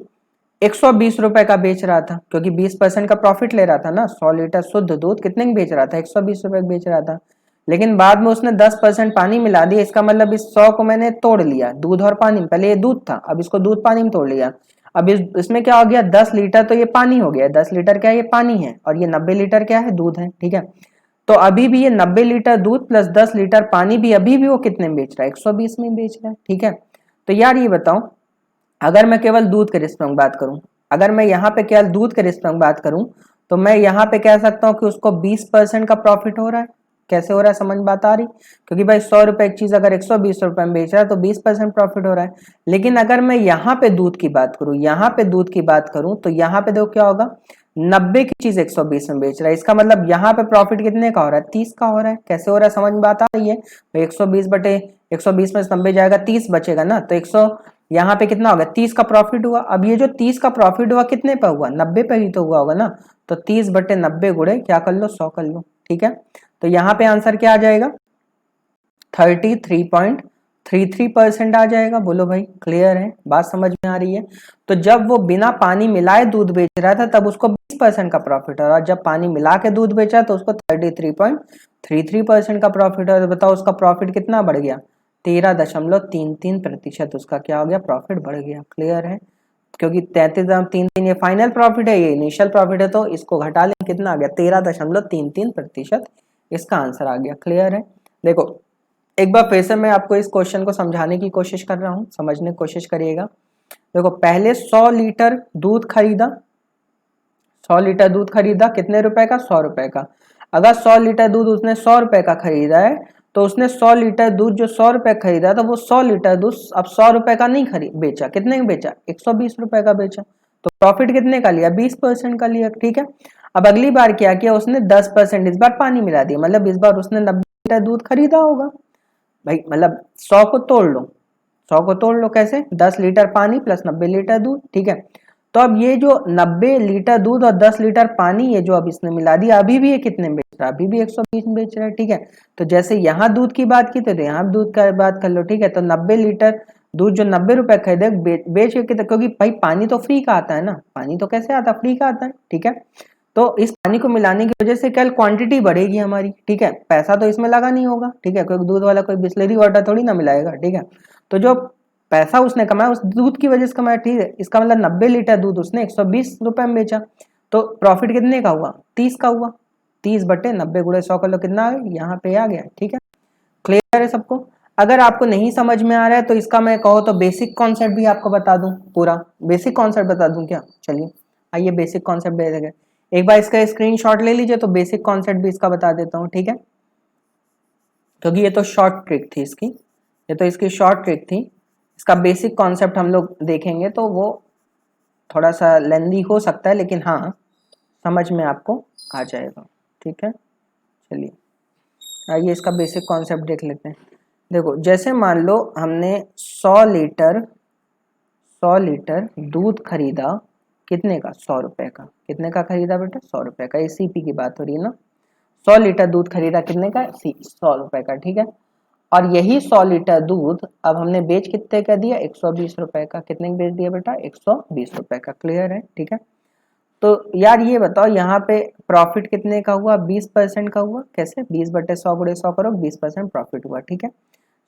120 रुपए का बेच रहा था, क्योंकि 20% का प्रॉफिट ले रहा था ना। 100 लीटर शुद्ध दूध कितने का बेच रहा था, 120 रुपए बेच रहा था। लेकिन बाद में उसने 10% पानी मिला दिया, इसका मतलब इस 100 को मैंने तोड़ लिया, दूध और पानी में। पहले ये दूध था, अब इसको दूध पानी में तोड़ लिया। अब इसमें क्या हो गया, 10 लीटर तो ये पानी हो गया, 10 लीटर क्या है, ये पानी है, और ये 90 लीटर क्या है, दूध है, ठीक है। तो अभी भी ये 90 लीटर दूध प्लस 10 लीटर पानी भी अभी भी वो कितने में बेच रहा है, 120 में बेच रहा है, ठीक है। तो यार ये बताओ, अगर मैं केवल दूध के रिस्पेक्ट में बात करूं, अगर मैं यहाँ पे केवल दूध के रिस्पेक्ट में बात करूं, तो मैं यहाँ पे कह सकता हूँ कि उसको 20% का प्रॉफिट हो रहा है। कैसे हो रहा है, समझ बात आ रही, क्योंकि भाई 100 रुपए एक चीज अगर 120 रुपए में बेच रहा है तो 20% प्रॉफिट हो रहा है। लेकिन अगर मैं यहाँ पे दूध की बात करूं, यहाँ पे दूध की बात करूं, तो यहाँ पे देखो क्या होगा, 90 की चीज 120 में बेच रहा है, इसका मतलब यहाँ पे प्रॉफिट कितने का हो रहा है, 30 का हो रहा है। कैसे हो रहा है, समझ में बात आ रही है। तो 120 बटे 120 में 90 जाएगा, 30 बचेगा ना, तो 100 यहाँ पे कितना होगा, 30 का प्रॉफिट हुआ। अब ये जो 30 का प्रॉफिट हुआ कितने पे हुआ, 90 पे ही तो हुआ होगा ना। तो 30 बटे 90 गुणे क्या कर लो, 100 कर लो, ठीक है। तो यहाँ पे आंसर क्या आ जाएगा, 33.33% आ जाएगा। बोलो भाई, क्लियर है, बात समझ में आ रही है। तो जब वो बिना पानी मिलाए दूध बेच रहा था तब उसको 20% का प्रॉफिट, और जब पानी मिला के दूध बेचा तो उसको 33.33% का प्रॉफिट है। तो बताओ उसका प्रॉफिट कितना बढ़ गया, 13.33% उसका क्या हो गया, प्रॉफिट बढ़ गया। क्लियर है, क्योंकि 33.33 ये फाइनल प्रॉफिट है, ये इनिशियल प्रॉफिट है, तो इसको घटा लें, कितना आ गया, 13.33%। इसका आंसर आ गया। क्लियर है। देखो एक बार फिर से मैं आपको इस क्वेश्चन को समझाने की कोशिश कर रहा हूं, समझने की कोशिश करिएगा। देखो पहले 100 लीटर दूध खरीदा, 100 लीटर दूध खरीदा, कितने रुपए का, 100 रुपए का। अगर 100 लीटर दूध उसने 100 रुपए का खरीदा है, तो उसने 100 लीटर दूध जो 100 रुपए खरीदा था वो 100 लीटर दूध अब 100 रुपए का नहीं खरीद बेचा, कितने का बेचा, 120 रुपए का बेचा। तो प्रॉफिट कितने का लिया, 20% का लिया, ठीक है। अब अगली बार क्या किया उसने, 10% इस बार पानी मिला दिया, मतलब इस बार उसने 90 लीटर दूध खरीदा होगा भाई, मतलब 100 को तोड़ लो, 100 को तोड़ लो कैसे, 10 लीटर पानी प्लस 90 लीटर दूध, ठीक है। तो अब ये जो 90 लीटर दूध और 10 लीटर पानी ये जो अब इसने मिला दिया, अभी भी ये कितने में बेच रहा है, अभी भी 120 में बेच रहा है, ठीक है। तो जैसे यहाँ दूध की बात की तो यहाँ दूध का बात कर लो, ठीक है। तो 90 लीटर दूध जो 90 रुपए खरीदे बेच के, क्योंकि भाई पानी तो फ्री का आता है ना, पानी तो कैसे आता है, फ्री का आता है, ठीक है। तो इस पानी को मिलाने की वजह से कल क्वांटिटी बढ़ेगी हमारी, ठीक है। पैसा तो इसमें लगा नहीं होगा, ठीक है, कोई दूध वाला कोई बिस्लरी वाटर थोड़ी ना मिलाएगा, ठीक है। तो जो पैसा उसने कमाया उस दूध की वजह से कमाया, ठीक है। इसका मतलब 90 लीटर दूध उसने 120 रुपए में बेचा, तो प्रॉफिट कितने का हुआ, 30 का हुआ। 30 बटे 90 गुणे 100 कर लो, कितना आ गया, यहाँ पे आ गया, ठीक है। क्लियर है सबको। अगर आपको नहीं समझ में आ रहा है तो इसका मैं कहो तो बेसिक कॉन्सेप्ट भी आपको बता दूं, पूरा बेसिक कॉन्सेप्ट बता दूं क्या, चलिए आइए बेसिक कॉन्सेप्ट दे देंगे। एक बार इसका स्क्रीनशॉट ले लीजिए, तो बेसिक कॉन्सेप्ट भी इसका बता देता हूँ, ठीक है। क्योंकि ये तो शॉर्ट ट्रिक थी इसकी, ये तो इसकी शॉर्ट ट्रिक थी। इसका बेसिक कॉन्सेप्ट हम लोग देखेंगे तो वो थोड़ा सा लेंदी हो सकता है, लेकिन हाँ समझ में आपको आ जाएगा, ठीक है। चलिए आइए इसका बेसिक कॉन्सेप्ट देख लेते हैं। देखो जैसे मान लो हमने 100 लीटर दूध खरीदा, कितने का? 100 रुपए का। कितने का खरीदा बेटा? 100 रुपए का। सीपी की बात हो रही है ना। 100 लीटर दूध खरीदा, कितने का? 100 रुपए का, ठीक है। और यही 100 लीटर दूध अब हमने बेच कितने का दिया? 120 रुपए का। कितने का बेच दिया बेटा? 120 रुपए का। क्लियर है, ठीक है। तो यार ये बताओ यहाँ पे प्रॉफिट कितने का हुआ? 20% का हुआ। कैसे? 20/100 गुणे 100 करो, 20% प्रॉफिट हुआ, ठीक है।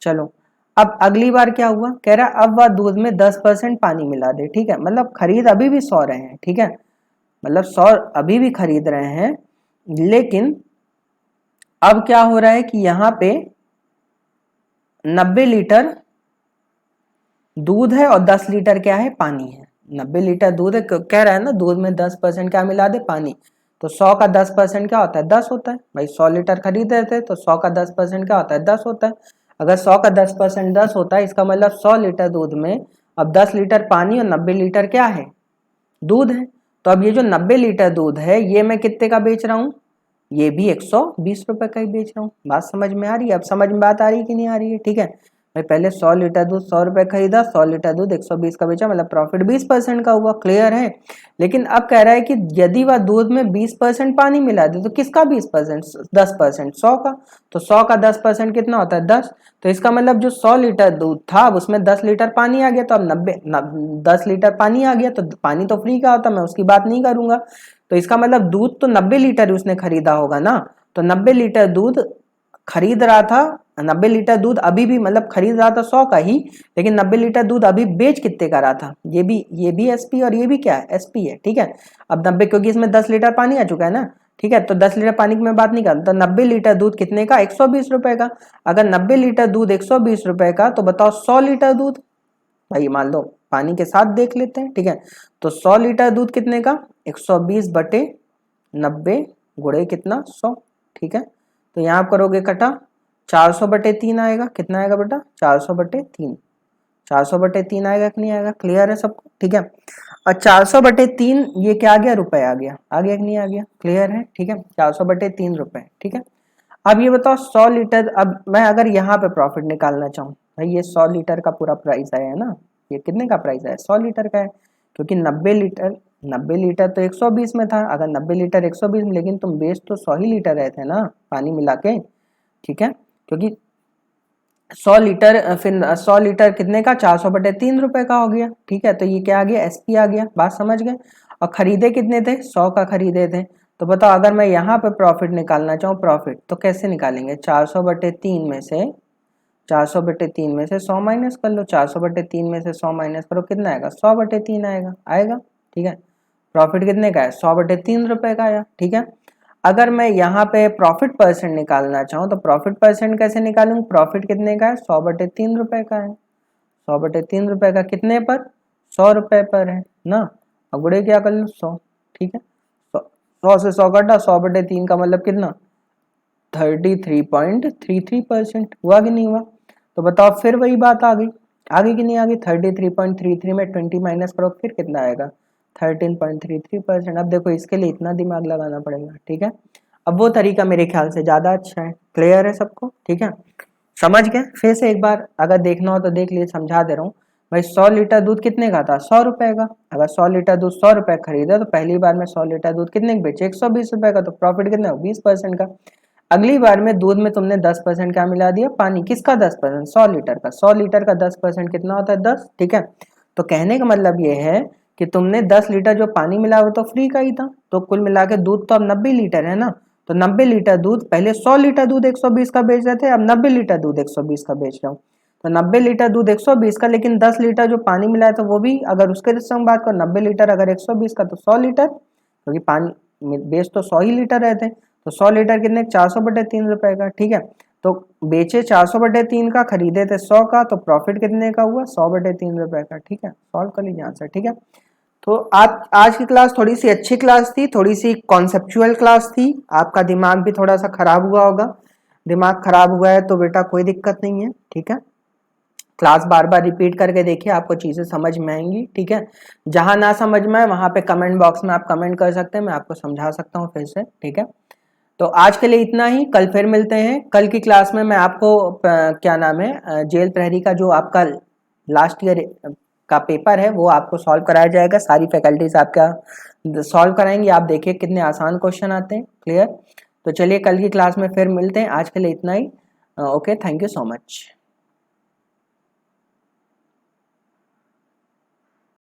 चलो अब अगली बार क्या हुआ? कह रहा अब वह दूध में 10% पानी मिला दे, ठीक है। मतलब खरीद अभी भी 100 रहे हैं, ठीक है। मतलब 100 अभी भी खरीद रहे हैं, लेकिन अब क्या हो रहा है कि यहाँ पे 90 लीटर दूध है और 10 लीटर क्या है? पानी है। 90 लीटर दूध है, कह रहा है ना दूध में 10% क्या मिला दे? पानी। तो 100 का 10% क्या होता है? 10 होता है भाई। 100 लीटर खरीद रहे थे तो 100 का 10% क्या होता है? 10 होता है। अगर 100 का 10% 10 होता है, इसका मतलब 100 लीटर दूध में अब 10 लीटर पानी और 90 लीटर क्या है? दूध है। तो अब ये जो 90 लीटर दूध है ये मैं कितने का बेच रहा हूँ? ये भी 120 रुपए का ही बेच रहा हूँ। बात समझ में आ रही है? अब समझ में बात आ रही है कि नहीं आ रही है? ठीक है भाई, पहले 100 लीटर दूध 100 रुपए खरीदा, 100 लीटर दूध 120 का बेचा, मतलब प्रॉफिट 20% का हुआ। क्लियर है। लेकिन अब कह रहा है कि यदि वह दूध में 20% पानी मिला दे तो किसका 20%? 10%, 100 का। तो 100 का 10% कितना होता है? 10। तो इसका मतलब जो 100 लीटर दूध था उसमें 10 लीटर पानी आ गया, तो अब 10 लीटर पानी आ गया, तो पानी तो फ्री का होता, मैं उसकी बात नहीं करूंगा। तो इसका मतलब दूध तो 90 लीटर उसने खरीदा होगा ना। तो 90 लीटर दूध खरीद रहा था, 90 लीटर दूध अभी भी मतलब खरीद रहा था 100 का ही, लेकिन 90 लीटर दूध अभी बेच कितने का रहा था? ये भी एसपी और ये भी क्या है? एसपी है, ठीक है। अब 90, क्योंकि इसमें 10 लीटर पानी आ चुका है ना, ठीक है। तो 10 लीटर पानी की मैं बात नहीं कर रहा, तो 90 लीटर दूध कितने का? 120 रुपए का। अगर 90 लीटर दूध 120 रुपए का, तो बताओ 100 लीटर दूध, भाई मान लो पानी के साथ देख लेते हैं, ठीक है। तो 100 लीटर दूध कितने का? 120/90 गुणे कितना? 100, ठीक है। तो यहाँ करोगे कटा, 400/3 आएगा। कितना आएगा बेटा? 400/3। 400/3 आएगा कि नहीं आएगा? क्लियर है सबको? ठीक है। और 400/3 ये क्या आ गया? रुपए आ गया। आ गया कि नहीं आ गया? क्लियर है, ठीक है। 400/3 रुपए, ठीक है। अब ये बताओ 100 लीटर, अब मैं अगर यहाँ पे प्रॉफिट निकालना चाहूँ, भाई ये 100 लीटर का पूरा प्राइस आया है ना, ये कितने का प्राइस है? 100 लीटर का है, क्योंकि 90 लीटर तो 120 में था। अगर 90 लीटर 120 में, लेकिन तुम बेच तो 100 ही लीटर रहे थे ना पानी मिला के, ठीक है। क्योंकि 100 लीटर, फिर 100 लीटर कितने का? 400/3 रुपए का हो गया, ठीक है। तो ये क्या आ गया? एसपी आ गया। बात समझ गए। और खरीदे कितने थे? 100 का खरीदे थे। तो बताओ अगर मैं यहाँ पे प्रॉफिट निकालना चाहूँ, प्रॉफिट तो कैसे निकालेंगे? 400/3 में से 400/3 में से 100 माइनस कर लो। 400/3 में से 100 माइनस करो, कितना आएगा? 100/3 आएगा। आएगा, ठीक है। प्रॉफिट कितने का है? 100/3 रुपए का आया, ठीक है। अगर मैं यहाँ पे प्रॉफिट परसेंट निकालना चाहूँ तो प्रॉफिट परसेंट कैसे निकालूं? प्रॉफिट कितने का है? 100/3 रुपए का है। 100/3 रुपए का कितने पर? 100 रुपए पर है ना। अब गुणे क्या कर लो? 100, ठीक है। 100 से 100 कटा, 100/3 का मतलब कितना? 33.33% हुआ कि नहीं हुआ? तो बताओ, फिर वही बात आ गई। आ गई कि नहीं आ गई? 33.33 में 20 माइनस करो, फिर कितना आएगा? 13.33%। अब देखो इसके लिए इतना दिमाग लगाना पड़ेगा, ठीक है। अब वो तरीका मेरे ख्याल से ज्यादा अच्छा है। क्लियर है सबको? ठीक है, समझ गए? फिर से एक बार अगर देखना हो तो देख लिए, समझा दे रहा हूँ भाई। 100 लीटर दूध कितने का था? 100 रुपए का। अगर 100 लीटर दूध 100 रुपए खरीदा तो पहली बार में 100 लीटर दूध कितने के बेचे? 120 रुपए का। तो प्रॉफिट कितना है? 20% का। अगली बार में दूध में तुमने 10% क्या मिला दिया? पानी। किसका 10%? 100 लीटर का। 100 लीटर का 10% कितना होता है? 10, ठीक है। तो कहने का मतलब ये है कि तुमने 10 लीटर जो पानी मिला वो तो फ्री का ही था, तो कुल मिला के दूध तो अब 90 लीटर है ना। तो 90 लीटर दूध, पहले 100 लीटर दूध 120 का बेच रहे थे, अब 90 लीटर दूध 120 का बेच रहा हूँ। तो 90 लीटर दूध 120 का, लेकिन 10 लीटर जो पानी मिला है तो वो भी, अगर उसके संग बात करो, 90 लीटर अगर 120 का तो 100 लीटर, क्योंकि पानी बेच तो 100 ही लीटर रहते हैं। तो 100 लीटर कितने? 400/3 रुपए का, ठीक है। तो बेचे 400/3 का, खरीदे थे 100 का, तो प्रॉफिट कितने का हुआ? 100/3 रुपए का, ठीक है। सॉल्व कर लीजिए आंसर, ठीक है। तो आज की क्लास थोड़ी सी अच्छी क्लास थी, थोड़ी सी कॉन्सेप्चुअल क्लास थी। आपका दिमाग भी थोड़ा सा खराब हुआ होगा। दिमाग खराब हुआ है तो बेटा कोई दिक्कत नहीं है, ठीक है। क्लास बार बार रिपीट करके देखिए, आपको चीजें समझ में आएंगी, ठीक है। जहां ना समझ में आए वहां पे कमेंट बॉक्स में आप कमेंट कर सकते हैं, मैं आपको समझा सकता हूँ फिर से, ठीक है। तो आज के लिए इतना ही, कल फिर मिलते हैं। कल की क्लास में मैं आपको क्या नाम है, जेल प्रहरी का जो आपका लास्ट ईयर का पेपर है वो आपको सॉल्व कराया जाएगा, सारी फैकल्टीज आपका सॉल्व कराएंगी। आप देखिए कितने आसान क्वेश्चन आते हैं। क्लियर? तो चलिए कल की क्लास में फिर मिलते हैं, आज के लिए इतना ही। Okay, thank you so much.